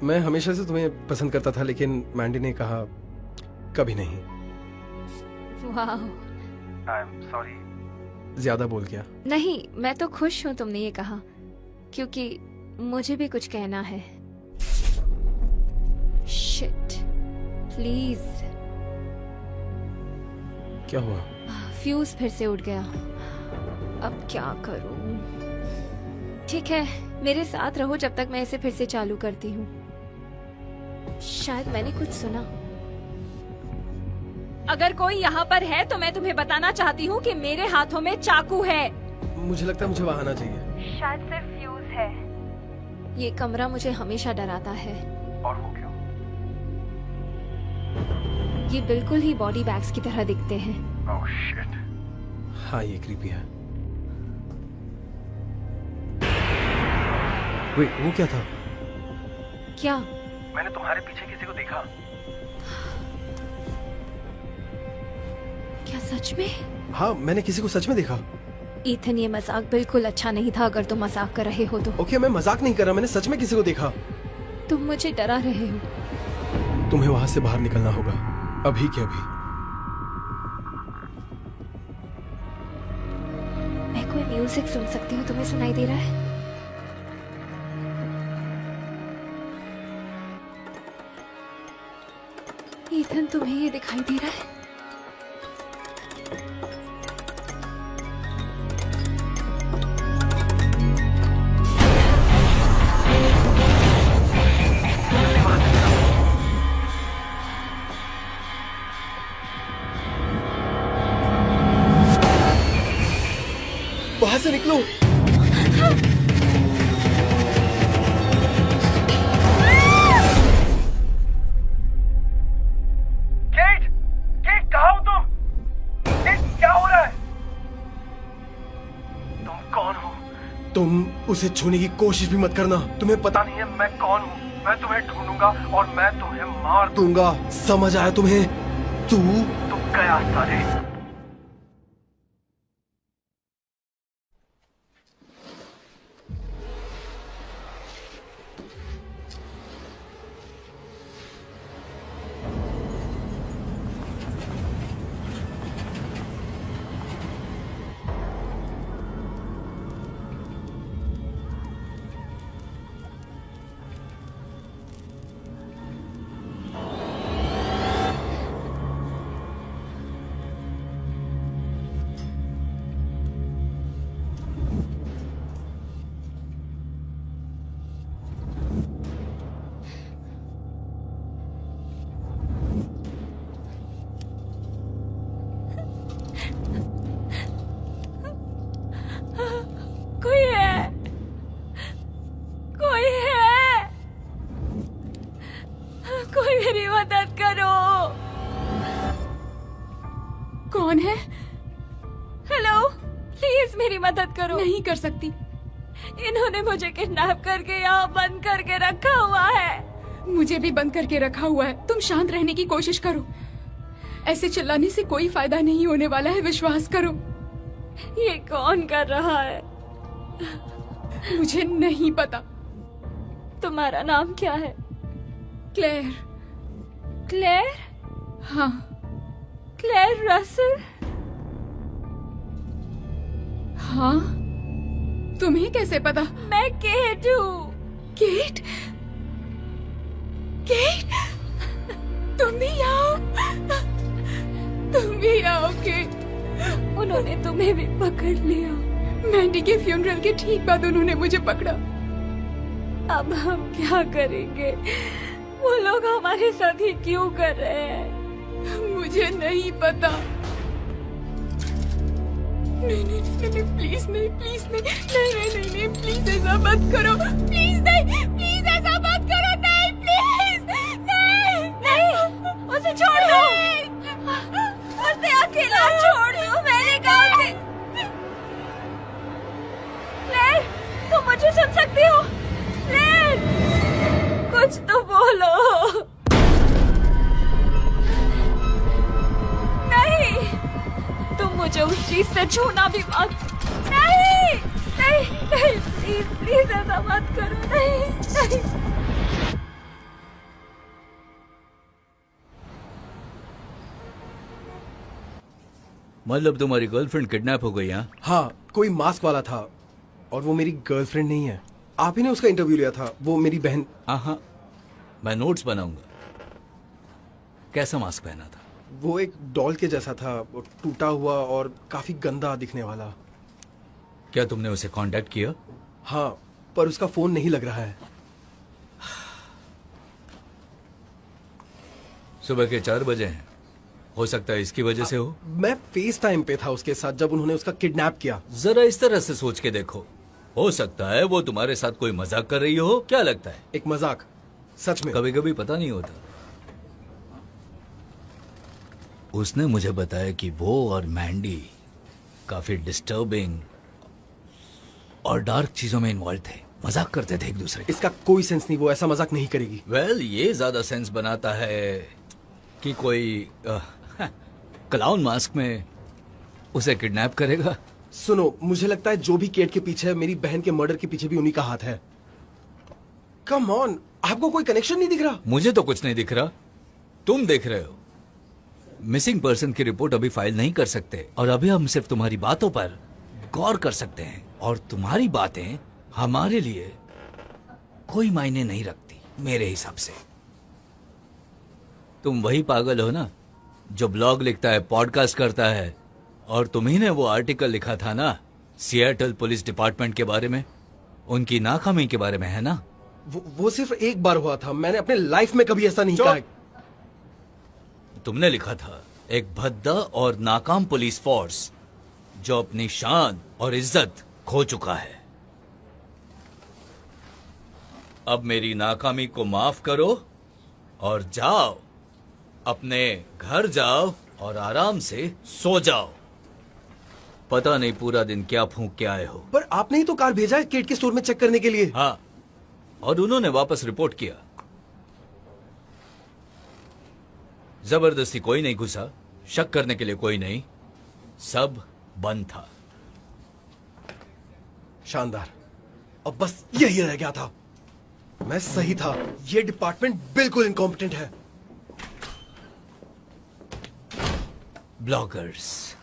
मैं हमेशा से तुम्हें पसंद करता था, लेकिन मैंडी ने कहा कभी नहीं। वाह, आई एम सॉरी, ज्यादा बोल गया। नहीं, मैं तो खुश हूँ तुमने ये कहा, क्योंकि मुझे भी कुछ कहना है। Shit, please. क्या हुआ? फ्यूज फिर से उड़ गया। अब क्या करूं? ठीक है, मेरे साथ रहो जब तक मैं इसे फिर से चालू करती हूँ। शायद मैंने कुछ सुना। अगर कोई यहाँ पर है तो मैं तुम्हें बताना चाहती हूँ कि मेरे हाथों में चाकू है। मुझे लगता है मुझे वहाँ आना चाहिए। शायद सिर्फ फ्यूज है। ये कमरा मुझे हमेशा डराता है। और वो क्यों? ये बिल्कुल ही बॉडी बैग्स की तरह दिखते हैं। Oh shit. हाँ, ये क्रीपी है। वेट, वो क्या था? क्या? मैंने तुम्हारे पीछे किसी को देखा। क्या सच में? हाँ, मैंने किसी को सच में देखा। ईथन, ये मजाक बिल्कुल अच्छा नहीं था। अगर तुम मजाक कर रहे हो तो। ओके, मैं मजाक नहीं कर रहा, मैंने सच में किसी को देखा। तुम मुझे डरा रहे हो। तुम्हें वहां से बाहर निकलना होगा, अभी के अभी। मैं कोई म्यूजिक सुन सकती हूँ, तुम्हें सुनाई दे रहा है? ईथन, तुम्हें ये दिखाई दे रहा है? वहां से निकलो। केट, केट कहाँ हो तुम? केट, क्या हो रहा है? तुम कौन हो? तुम उसे छूने की कोशिश भी मत करना। तुम्हें पता नहीं है मैं कौन हूँ। मैं तुम्हें ढूंढूंगा और मैं तुम्हें मार दूंगा। समझ आया तुम्हें? तू गया सारे। कौन है? हेलो, प्लीज मेरी मदद करो। नहीं कर सकती। इन्होंने मुझे किडनैप करके यहाँ बंद करके रखा हुआ है। मुझे भी बंद करके रखा हुआ है। तुम शांत रहने की कोशिश करो। ऐसे चिल्लाने से कोई फायदा नहीं होने वाला है, विश्वास करो। ये कौन कर रहा है? मुझे नहीं पता। तुम्हारा नाम क्या है? क्लेयर। क्लेयर? हाँ। Claire Russell? हाँ। तुम्हें कैसे पता? मैं केट हूँ। केट? केट? तुम भी आओ। तुम भी आओ केट। उन्होंने तुम्हें भी पकड़ लिया। मैंडी के फ्यूनरल के ठीक बाद उन्होंने मुझे पकड़ा। अब हम क्या करेंगे? वो लोग हमारे साथ ही क्यों कर रहे हैं? मुझे नहीं पता। नहीं नहीं नहीं नहीं, प्लीज नहीं, प्लीज नहीं, नहीं नहीं नहीं नहीं, प्लीज ऐसा मत करो, प्लीज नहीं, प्लीज ऐसा मत करो, नहीं प्लीज, नहीं नहीं, उसे छोड़ दो, उसे अकेला छोड़ दो, मैंने कहा कि क्लेयर, तुम मुझे सुन सकती हो? क्लेयर, कुछ तो बोलो। नहीं, तुम मुझे उस चीज से छूना भी मत। नहीं नहीं नहीं, प्लीज प्लीज ऐसा मत करो, नहीं नहीं। मतलब तुम्हारी गर्लफ्रेंड किडनैप हो गई? हाँ, कोई मास्क वाला था और वो मेरी गर्लफ्रेंड नहीं है। आप ही ने उसका इंटरव्यू लिया था, वो मेरी बहन। हाँ, मैं नोट्स बनाऊंगा। कैसा मास्क पहना था? वो एक डॉल के जैसा था, टूटा हुआ और काफी गंदा दिखने वाला। क्या तुमने उसे कांटेक्ट किया? हाँ, पर उसका फोन नहीं लग रहा है। सुबह के 4 बजे हैं, हो सकता है इसकी वजह से हो। मैं फेस टाइम पे था उसके साथ जब उन्होंने उसका किडनैप किया। जरा इस तरह से सोच के देखो, हो सकता है वो तुम्हारे साथ कोई मजाक कर रही हो। क्या लगता है? एक मजाक? सच में? कभी कभी पता नहीं होता। उसने मुझे बताया कि वो और मैंडी काफी डिस्टर्बिंग और डार्क चीजों में इन्वॉल्व थे, मजाक करते थे एक दूसरे। इसका कोई सेंस नहीं, वो ऐसा मजाक नहीं करेगी। वेल, ये ज्यादा सेंस बनाता है कि कोई क्लाउन मास्क में उसे किडनैप करेगा। सुनो, मुझे लगता है जो भी केट के पीछे है, मेरी बहन के मर्डर के पीछे भी उन्हीं का हाथ है। कम ऑन, आपको कोई कनेक्शन नहीं दिख रहा? मुझे तो कुछ नहीं दिख रहा, तुम देख रहे हो। मिसिंग पर्सन की रिपोर्ट अभी फाइल नहीं कर सकते और अभी हम सिर्फ तुम्हारी बातों पर गौर कर सकते हैं, और तुम्हारी बातें हमारे लिए कोई मायने नहीं रखती मेरे हिसाब से। तुम वही पागल हो ना जो ब्लॉग लिखता है, पॉडकास्ट करता है, और तुम्ही ने वो आर्टिकल लिखा था ना सिएटल पुलिस डिपार्टमेंट के बारे में, उनकी नाकामी के बारे में, है ना? वो सिर्फ एक बार हुआ था, मैंने अपने लाइफ में कभी ऐसा नहीं कहा। तुमने लिखा था एक भद्दा और नाकाम पुलिस फोर्स जो अपनी शान और इज्जत खो चुका है। अब मेरी नाकामी को माफ करो और जाओ, अपने घर जाओ और आराम से सो जाओ। पता नहीं पूरा दिन क्या फूंक के आए हो। पर आपने ही तो कार भेजा है केट के स्टोर में चेक करने के लिए। हाँ, और उन्होंने वापस रिपोर्ट किया। जबरदस्ती कोई नहीं घुसा, शक करने के लिए कोई नहीं, सब बंद था। शानदार। अब बस यही रह गया था। मैं सही था, ये डिपार्टमेंट बिल्कुल इनकॉम्पिटेंट है। ब्लॉगर्स।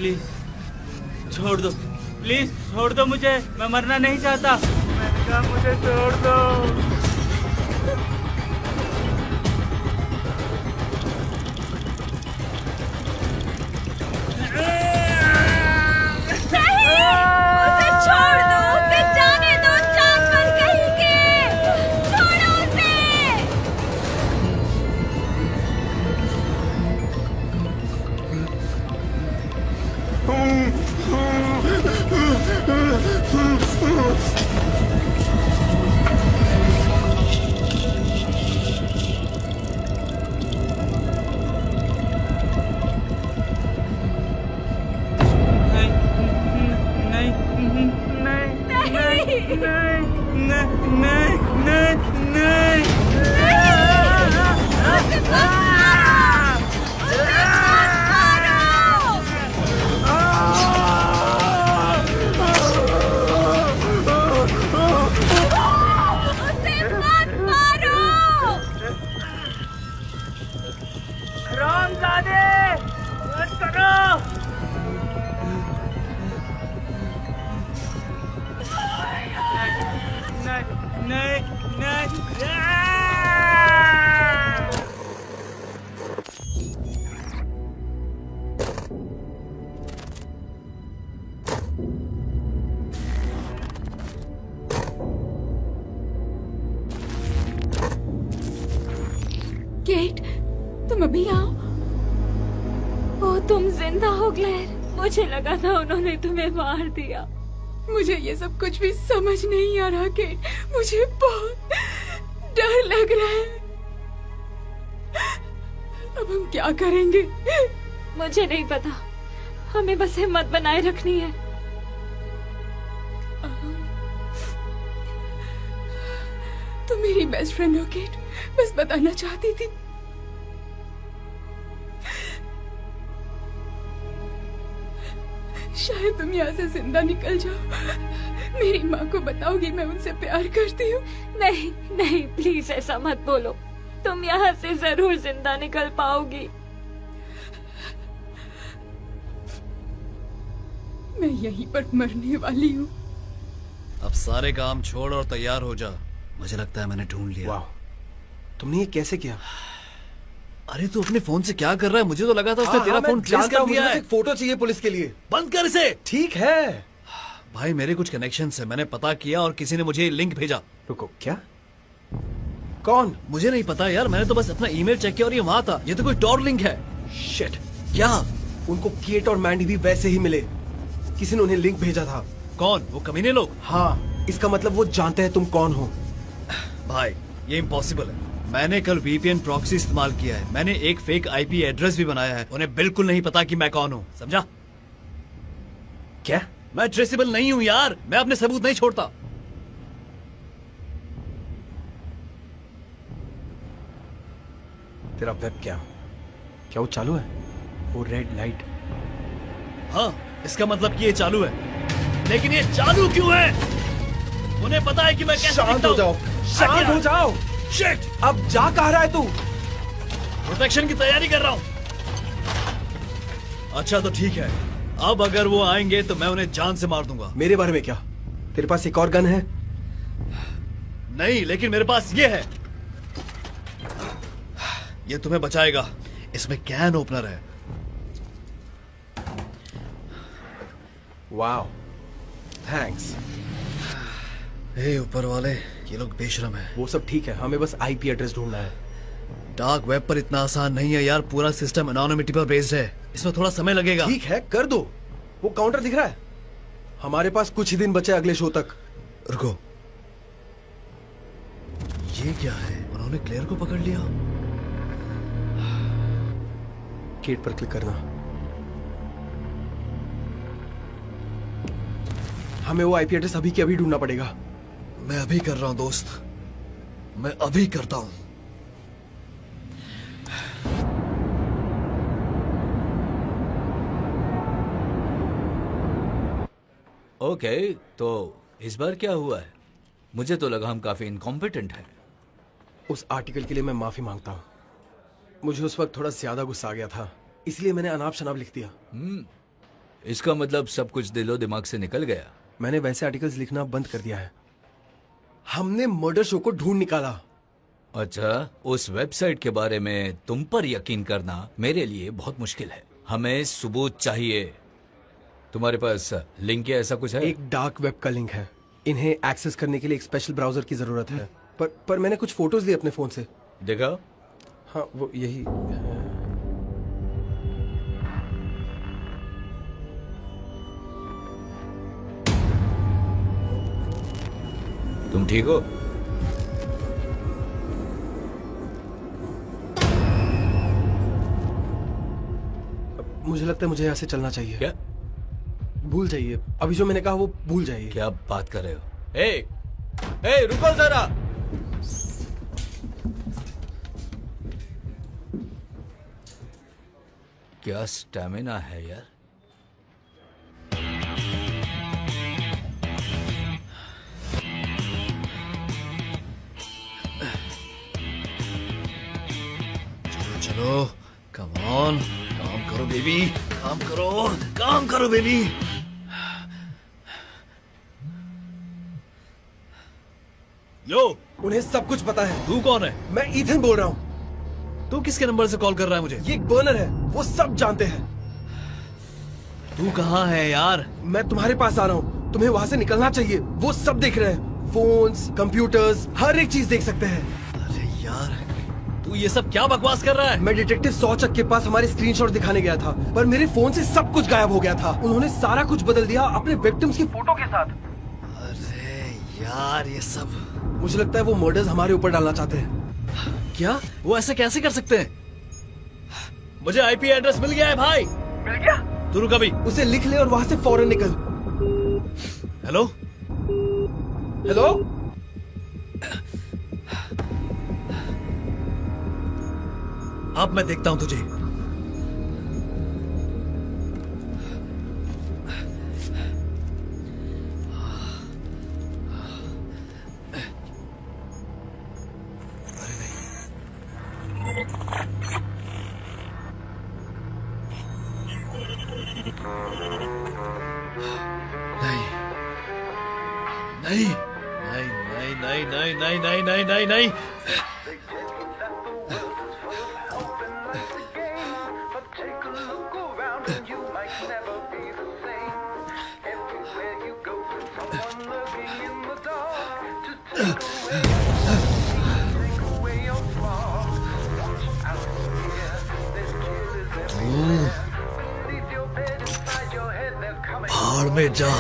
प्लीज छोड़ दो, प्लीज छोड़ दो मुझे, मैं मरना नहीं चाहता। मैंने कहा मुझे छोड़ दो। उसे छोड़ दो, उसे जाने दो, जानवर कहीं के, छोड़ो उसे। केट, तुम अभी आओ। ओ, तुम जिंदा हो ग्लेर। मुझे लगा था उन्होंने तुम्हें मार दिया। मुझे ये सब कुछ भी समझ नहीं आ रहा केट, मुझे बहुत डर लग रहा है। अब हम क्या करेंगे? मुझे नहीं पता, हमें बस हिम्मत बनाए रखनी है। तुम मेरी बेस्ट फ्रेंड हो केट, बस बताना चाहती थी। शायद तुम यहाँ से जिंदा निकल जाओ। मेरी माँ को बताओगी मैं उनसे प्यार करती हूँ। नहीं नहीं, प्लीज ऐसा मत बोलो। तुम यहाँ से जरूर जिंदा निकल पाओगी। मैं यहीं पर मरने वाली हूँ। अब सारे काम छोड़ और तैयार हो जा। मुझे लगता है मैंने ढूंढ लिया। वाह, तुमने ये कैसे किया? अरे तू अपने फोन से क्या कर रहा है? मुझे तो लगा था उसने तेरा फोन ट्रेस कर दिया है। फोटो चाहिए पुलिस के लिए। बंद कर इसे। ठीक है भाई, मेरे कुछ कनेक्शन है, मैंने पता किया और किसी ने मुझे लिंक भेजा। रुको, क्या? कौन? मुझे नहीं पता यार, मैंने तो बस अपना ईमेल चेक किया और ये वहाँ था। ये तो कोई टॉर लिंक है। शिट। क्या? उनको केट और मैंडी भी वैसे ही मिले। किसी ने उन्हें लिंक भेजा था। कौन? वो कमीने लोग? हाँ, इसका मतलब वो जानते हैं तुम कौन हो। भाई ये इम्पॉसिबल है। मैंने कल VPN प्रॉक्सी इस्तेमाल किया है। मैंने एक फेक IP एड्रेस भी बनाया है। उन्हें बिल्कुल नहीं पता कि मैं कौन हूँ, समझा? क्या? मैं ट्रेसेबल नहीं हूँ यार, मैं अपने सबूत नहीं छोड़ता। तेरा वेब क्या वो चालू है? वो रेड लाइट? हाँ, इसका मतलब कि ये चालू है। लेकिन ये चालू क्यों है? उन्हें पता है कि मैं कैसे शांत हो जाओ, शांत हो जाओ। शिट! अब जा कहाँ रहा है तू? प्रोटेक्शन की तैयारी कर रहा हूँ। अच्छा तो ठीक है, अब अगर वो आएंगे तो मैं उन्हें जान से मार दूंगा। मेरे बारे में क्या? तेरे पास एक और गन है? नहीं, लेकिन मेरे पास ये है। ये तुम्हें बचाएगा। इसमें कैन ओपनर है। Wow, thanks. हे ऊपर वाले, ये लोग बेशरम है। वो सब ठीक है, हमें बस IP एड्रेस ढूंढना है। डार्क वेब पर इतना आसान नहीं है यार। पूरा सिस्टम एनोनिमिटी पर बेस्ड है। इसमें थोड़ा समय लगेगा। ठीक है, कर दो। वो काउंटर दिख रहा है? हमारे पास कुछ ही दिन बचे अगले शो तक। रुको, ये क्या है? उन्होंने क्लेयर को पकड़ लिया। केट पर क्लिक करना। हमें वो IP एड्रेस अभी के अभी ढूंढना पड़ेगा। मैं अभी कर रहा हूं दोस्त, मैं अभी करता हूं। ओके, तो इस बार क्या हुआ है? मुझे तो लगा हम काफी इनकॉम्पिटेंट हैं। उस आर्टिकल के लिए मैं माफी मांगता हूँ। मुझे उस वक्त थोड़ा ज्यादा गुस्सा आ गया था, इसलिए मैंने अनाप शनाप लिख दिया। इसका मतलब सब कुछ दिलो दिमाग से निकल गया। मैंने वैसे आर्टिकल्स लिखना बंद कर दिया है। हमने मर्डर शो को ढूंढ निकाला। अच्छा, उस वेबसाइट के बारे में तुम पर यकीन करना मेरे लिए बहुत मुश्किल है। हमें सबूत चाहिए। तुम्हारे पास लिंक या ऐसा कुछ है? एक डार्क वेब का लिंक है। इन्हें एक्सेस करने के लिए एक स्पेशल ब्राउजर की जरूरत है। पर मैंने कुछ फोटोज लिए अपने फोन से। देखा? हाँ, वो यही। तुम ठीक हो? मुझे लगता है मुझे यहाँ से चलना चाहिए। क्या? भूल जाइए, अभी जो मैंने कहा वो भूल जाइए। क्या बात कर रहे हो? ए, रुको जरा। क्या स्टैमिना है यार। चलो कम ऑन, काम करो बेबी, काम करो बेबी। यो, उन्हें सब कुछ पता है। तू कौन है? मैं ईथन बोल रहा हूँ। तू किसके नंबर से कॉल कर रहा है मुझे? ये एक बर्नर है, वो सब जानते हैं। तू कहाँ है यार? मैं तुम्हारे पास आ रहा हूँ, तुम्हें वहाँ से निकलना चाहिए। वो सब देख रहे हैं, फोन्स, कंप्यूटर्स, हर एक चीज देख सकते हैं। अरे यार, तू ये सब क्या बकवास कर रहा है? मैं डिटेक्टिव सौचक के पास हमारे स्क्रीनशॉट दिखाने गया था, पर मेरे फोन से सब कुछ गायब हो गया था। उन्होंने सारा कुछ बदल दिया अपने विक्टिम्स की फोटो के साथ। अरे यार, ये सब मुझे लगता है वो मर्डर्स हमारे ऊपर डालना चाहते हैं। क्या? वो ऐसा कैसे कर सकते हैं? मुझे आईपी एड्रेस मिल गया है भाई। मिल गया? तू रुक अभी। उसे लिख ले और वहां से फौरन निकल। हेलो हेलो, अब मैं देखता हूं तुझे। नहीं नहीं नहीं नहीं नहीं नहीं नहीं नहीं नहीं। भाड़ में जा।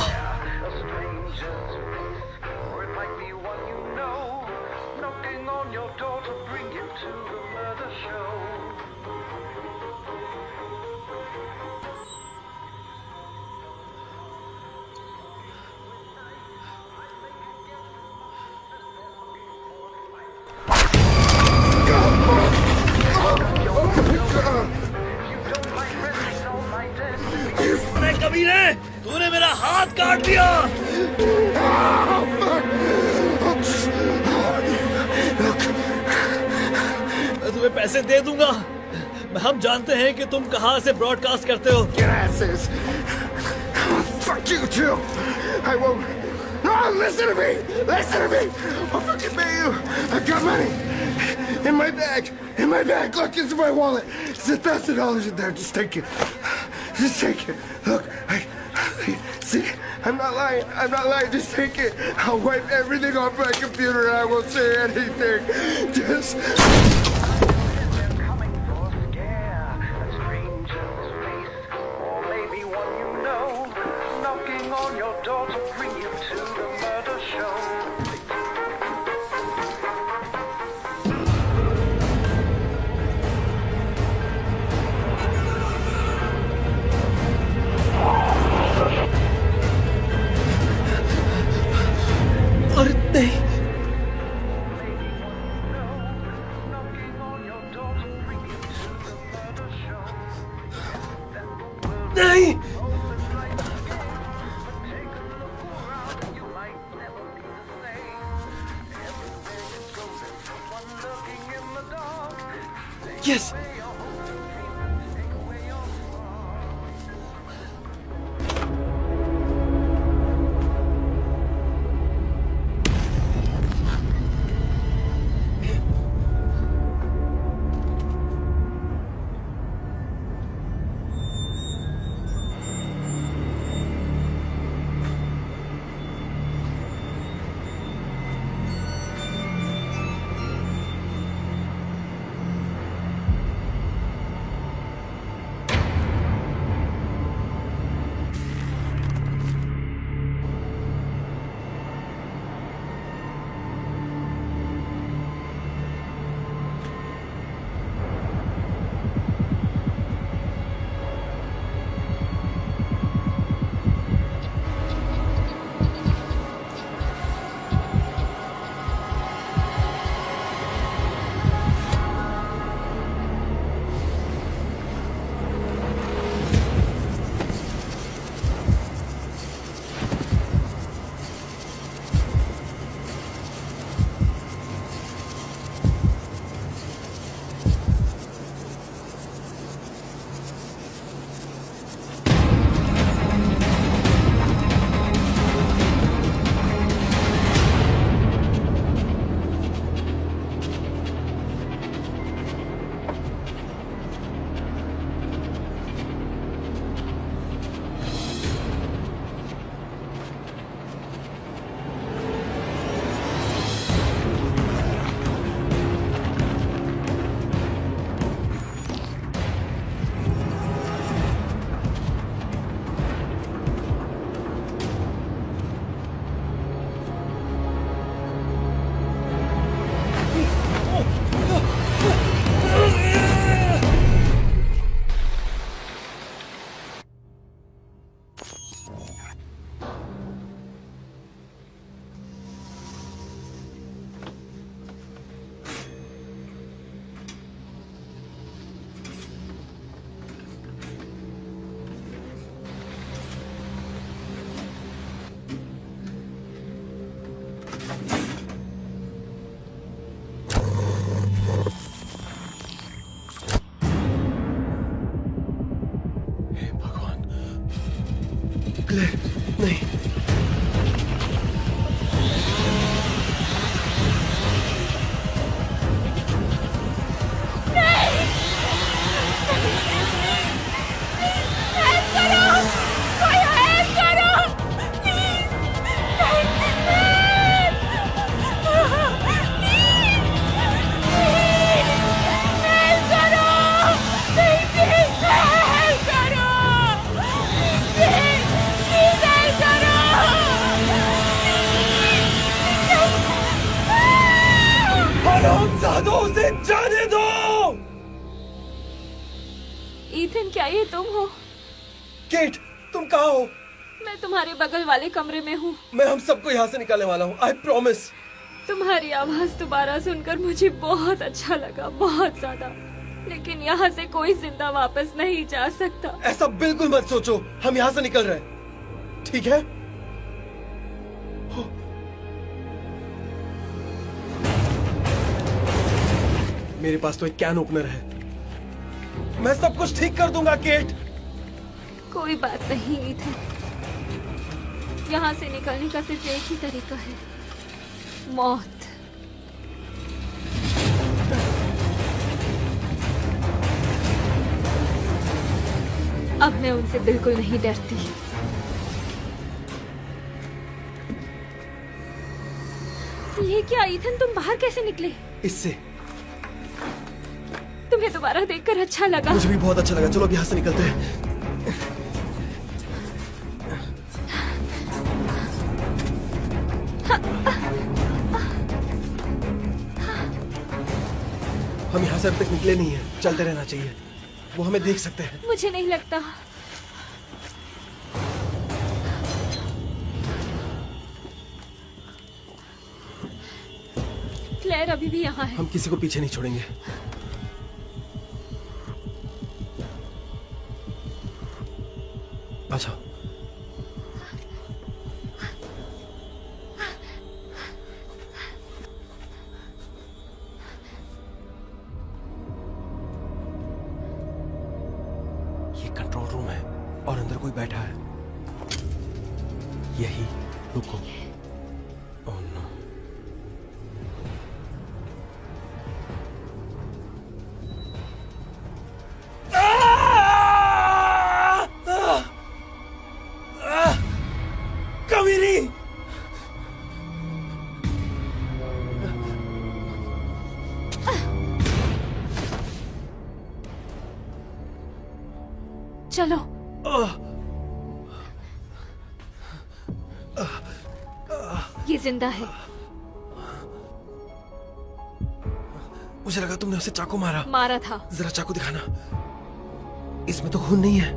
कमीने, तूने मेरा हाथ काट दिया। मैं तुम्हें पैसे दे दूंगा। हम जानते हैं कि तुम कहां से ब्रॉडकास्ट करते हो। Fuck you too. I won't. No, listen to me. Listen to me. I'll fucking pay you. I got money in my bag. In my bag. Look, it's my wallet. It's $1,000 in there. Just take it. Just take it. Look, see, I'm not lying. I'm not lying. Just take it. I'll wipe everything off my computer and I won't say anything. Just. Yes. Claire नहीं। उसे जाने दो। ईथन, क्या ये तुम हो? केट, तुम कहाँ हो? मैं तुम्हारे बगल वाले कमरे में हूँ। मैं हम सबको यहाँ से निकालने वाला हूँ, आई प्रॉमिस। तुम्हारी आवाज दोबारा सुनकर मुझे बहुत अच्छा लगा, बहुत ज्यादा। लेकिन यहाँ से कोई जिंदा वापस नहीं जा सकता। ऐसा बिल्कुल मत सोचो, हम यहाँ से निकल रहे हैं, ठीक है? मेरे पास तो एक कैन ओपनर है, मैं सब कुछ ठीक कर दूंगा केट। कोई बात नहीं ईथन, यहाँ से निकलने का सिर्फ एक ही तरीका है, मौत। अब मैं उनसे बिल्कुल नहीं डरती। ये क्या ईथन, तुम बाहर कैसे निकले? इससे। तुम्हें दोबारा देखकर अच्छा लगा। मुझे भी बहुत अच्छा लगा। चलो अब यहाँ से निकलते हैं। हम यहाँ से अब तक निकले नहीं हैं, चलते रहना चाहिए, वो हमें देख सकते हैं। मुझे नहीं लगता। क्लेयर अभी भी यहाँ है। हम किसी को पीछे नहीं छोड़ेंगे। अच्छा, ये कंट्रोल रूम है और अंदर कोई बैठा है। यही, रुको। Oh no. कमीनी! चलो। ये जिंदा है। मुझे लगा तुमने उसे चाकू मारा। मारा था। जरा चाकू दिखाना। इसमें तो खून नहीं है।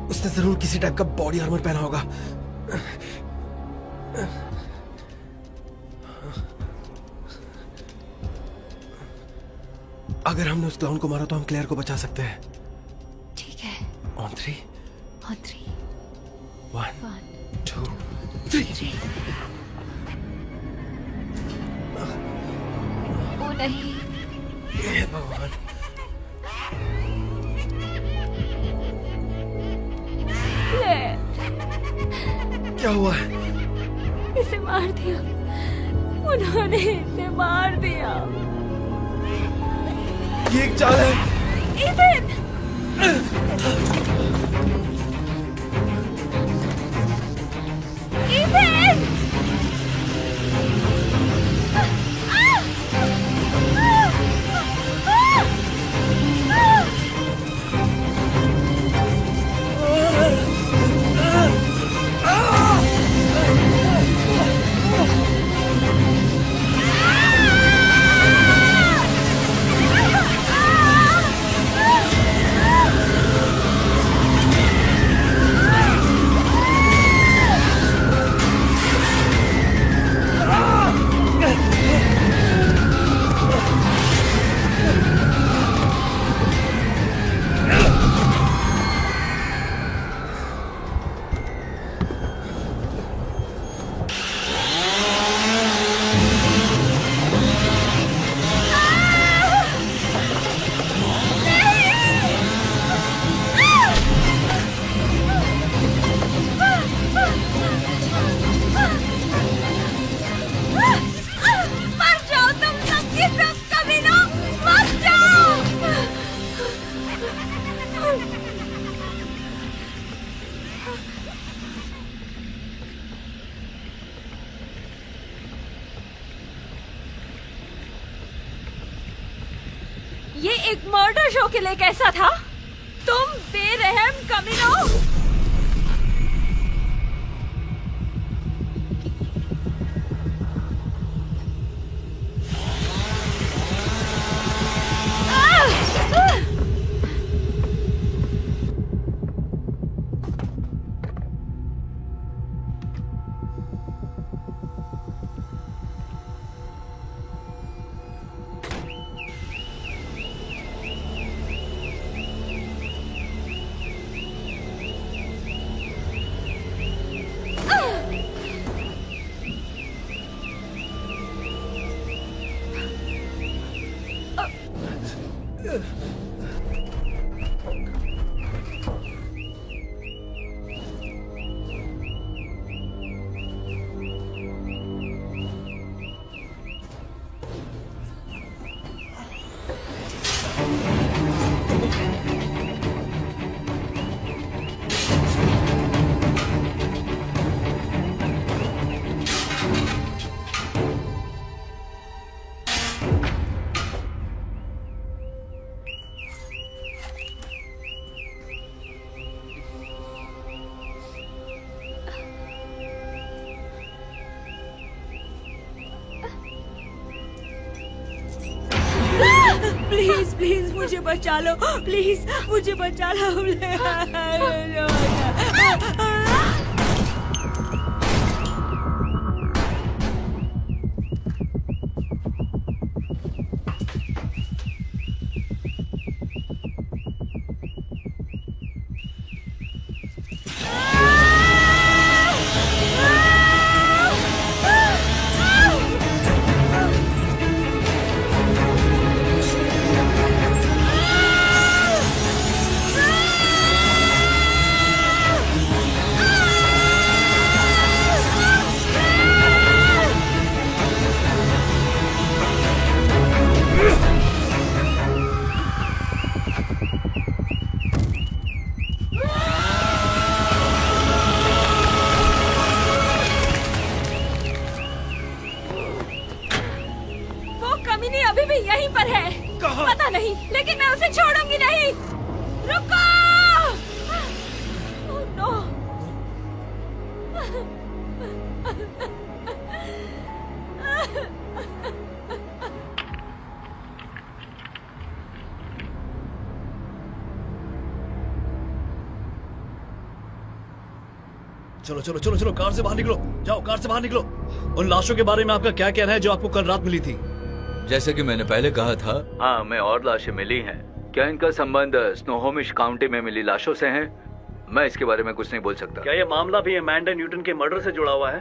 उसने जरूर किसी टाइप का बॉडी आर्मर पहना होगा। अगर हमने उस क्लाउन को मारा तो हम क्लेयर को बचा सकते हैं। ठीक है। On 3 On 3 1 2 3। वो नहीं। हे भगवान। क्या हुआ है? इसे मार दिया, उन्होंने इसे मार दिया। ये एक चाल है। ईथन! ईथन! ये एक मर्डर शो के लिए कैसा था? तुम बेरहम कमीनों! प्लीज प्लीज मुझे बचा लो, प्लीज मुझे बचा लो। पता नहीं, लेकिन मैं उसे छोड़ूंगी नहीं। रुको! Oh, no! चलो चलो चलो चलो, कार से बाहर निकलो, जाओ कार से बाहर निकलो। उन लाशों के बारे में आपका क्या कहना है जो आपको कल रात मिली थी? जैसे कि मैंने पहले कहा था, हाँ, हमें और लाशें मिली हैं। क्या इनका संबंध स्नोहोमिश काउंटी में मिली लाशों से है? मैं इसके बारे में कुछ नहीं बोल सकता। क्या ये मामला भी अमेंडा न्यूटन के मर्डर से जुड़ा हुआ है?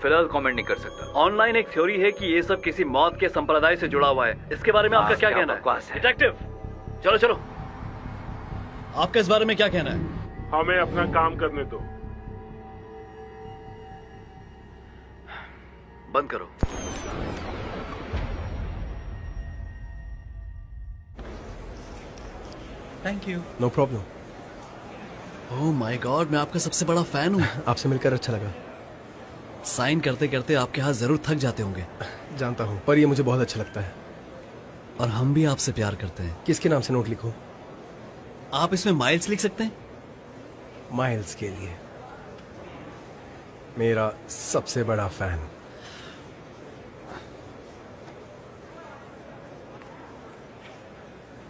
फिलहाल कमेंट नहीं कर सकता। ऑनलाइन एक थ्योरी है कि ये सब किसी मौत के संप्रदाय से जुड़ा हुआ है। इसके बारे में आपका क्या कहना है? डिटेक्टिव, चलो चलो, आपका इस बारे में क्या कहना है? हमें अपना काम करने दो। बंद करो। Thank you. No problem. Oh my God, मैं आपका सबसे बड़ा फैन हूँ। आपसे मिलकर अच्छा लगा। साइन करते करते आपके हाथ जरूर थक जाते होंगे। जानता हूँ, पर ये मुझे बहुत अच्छा लगता है। और हम भी आपसे प्यार करते हैं। किसके नाम से नोट लिखूं? आप इसमें माइल्स लिख सकते हैं। माइल्स के लिए, मेरा सबसे बड़ा fan.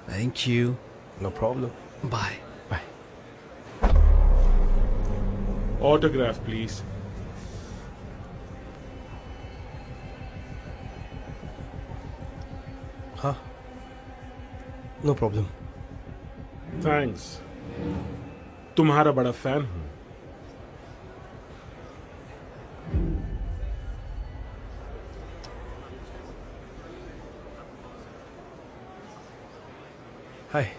Thank you. No problem. Bye bye. Autograph please. हाँ, नो प्रॉब्लम। थैंक्स, तुम्हारा बड़ा फैन हूं। हाय।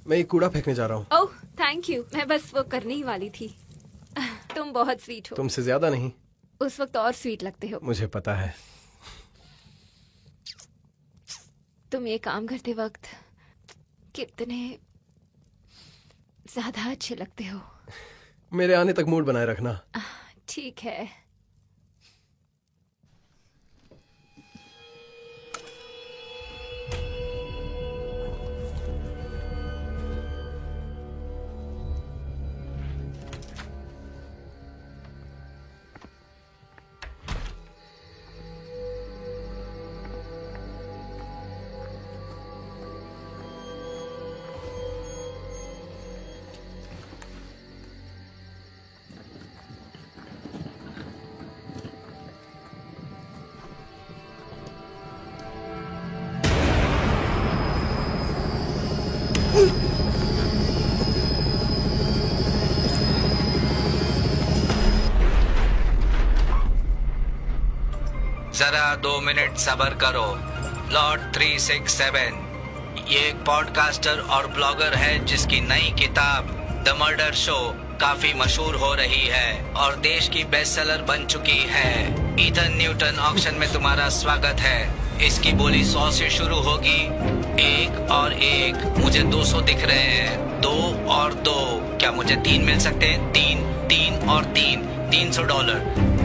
मैं ये कूड़ा फेंकने जा रहा हूँ। ओह थैंक यू, मैं बस वो करने ही वाली थी। तुम बहुत स्वीट हो। तुमसे ज्यादा नहीं। उस वक्त और स्वीट लगते हो। मुझे पता है। तुम ये काम करते वक्त कितने ज्यादा अच्छे लगते हो। मेरे आने तक मूड बनाए रखना। ठीक है। जरा 2 मिनट सब्र करो। लॉर्ड 367 ये एक पॉडकास्टर और ब्लॉगर है जिसकी नई किताब द मर्डर शो काफी मशहूर हो रही है और देश की बेस्टसेलर बन चुकी है। ईथन न्यूटन ऑक्शन में तुम्हारा स्वागत है। इसकी बोली 100 से शुरू होगी। 1 और 1 मुझे 200 दिख रहे हैं। 2 और 2 क्या मुझे 3 मिल सकते हैं? 3 और 3 $300।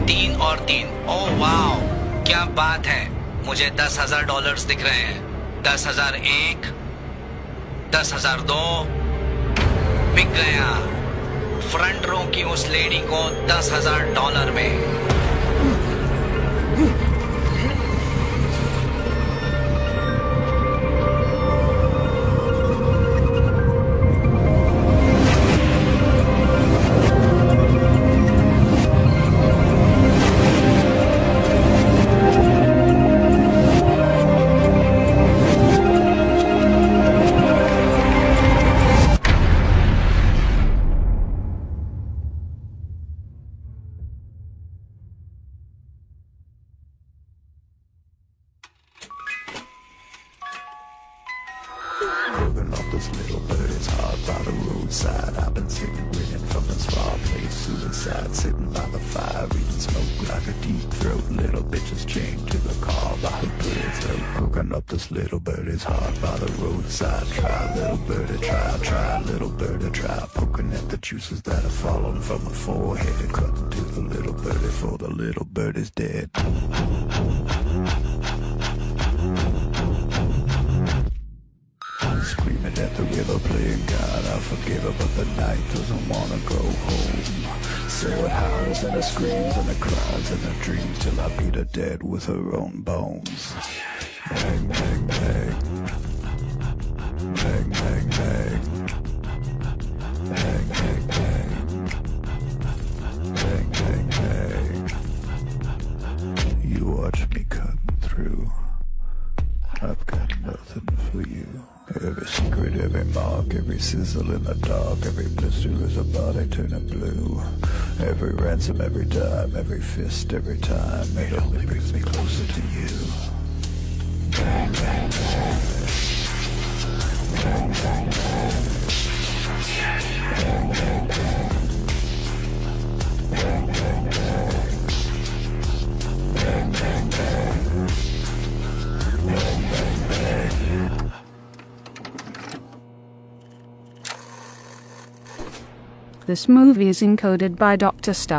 3 और 3 ओह वाह क्या बात है। मुझे $10,000 दिख रहे हैं। 10,001 10,002 बिक गया। फ्रंट रो की उस लेडी को $10,000 में। Moving off this little bird is hard by the roadside. I've been sitting grinning from this far place. Suicide sitting by the fire, eating smoke like a deep throat. Little bitches chained to the car by her birds. Cooking up this little bird is hard by the roadside. Try little birdie, try little birdie, try. Poking at the juices that have fallen from her forehead. Cutting to the little birdie for the little bird is dead. Screaming at the river, playing God, I forgive her, but the night doesn't wanna go home. So it howls and it screams and it cries and it dreams till I beat her dead with her own bones. Bang, bang, bang. Bang, bang, bang. Bang, bang, bang. Bang, bang, bang. You watch me cutting through. I've got nothing for you. Every secret, every mark, every sizzle in the dark, every blister is a body turning blue. Every ransom, every dime, every fist, every time, it only brings me closer to you. Bang, bang, bang. Bang, bang, bang. Bang, bang, bang. Bang, bang, bang. Bang, bang, bang. Bang, bang, bang. This movie is encoded by Dr. Star.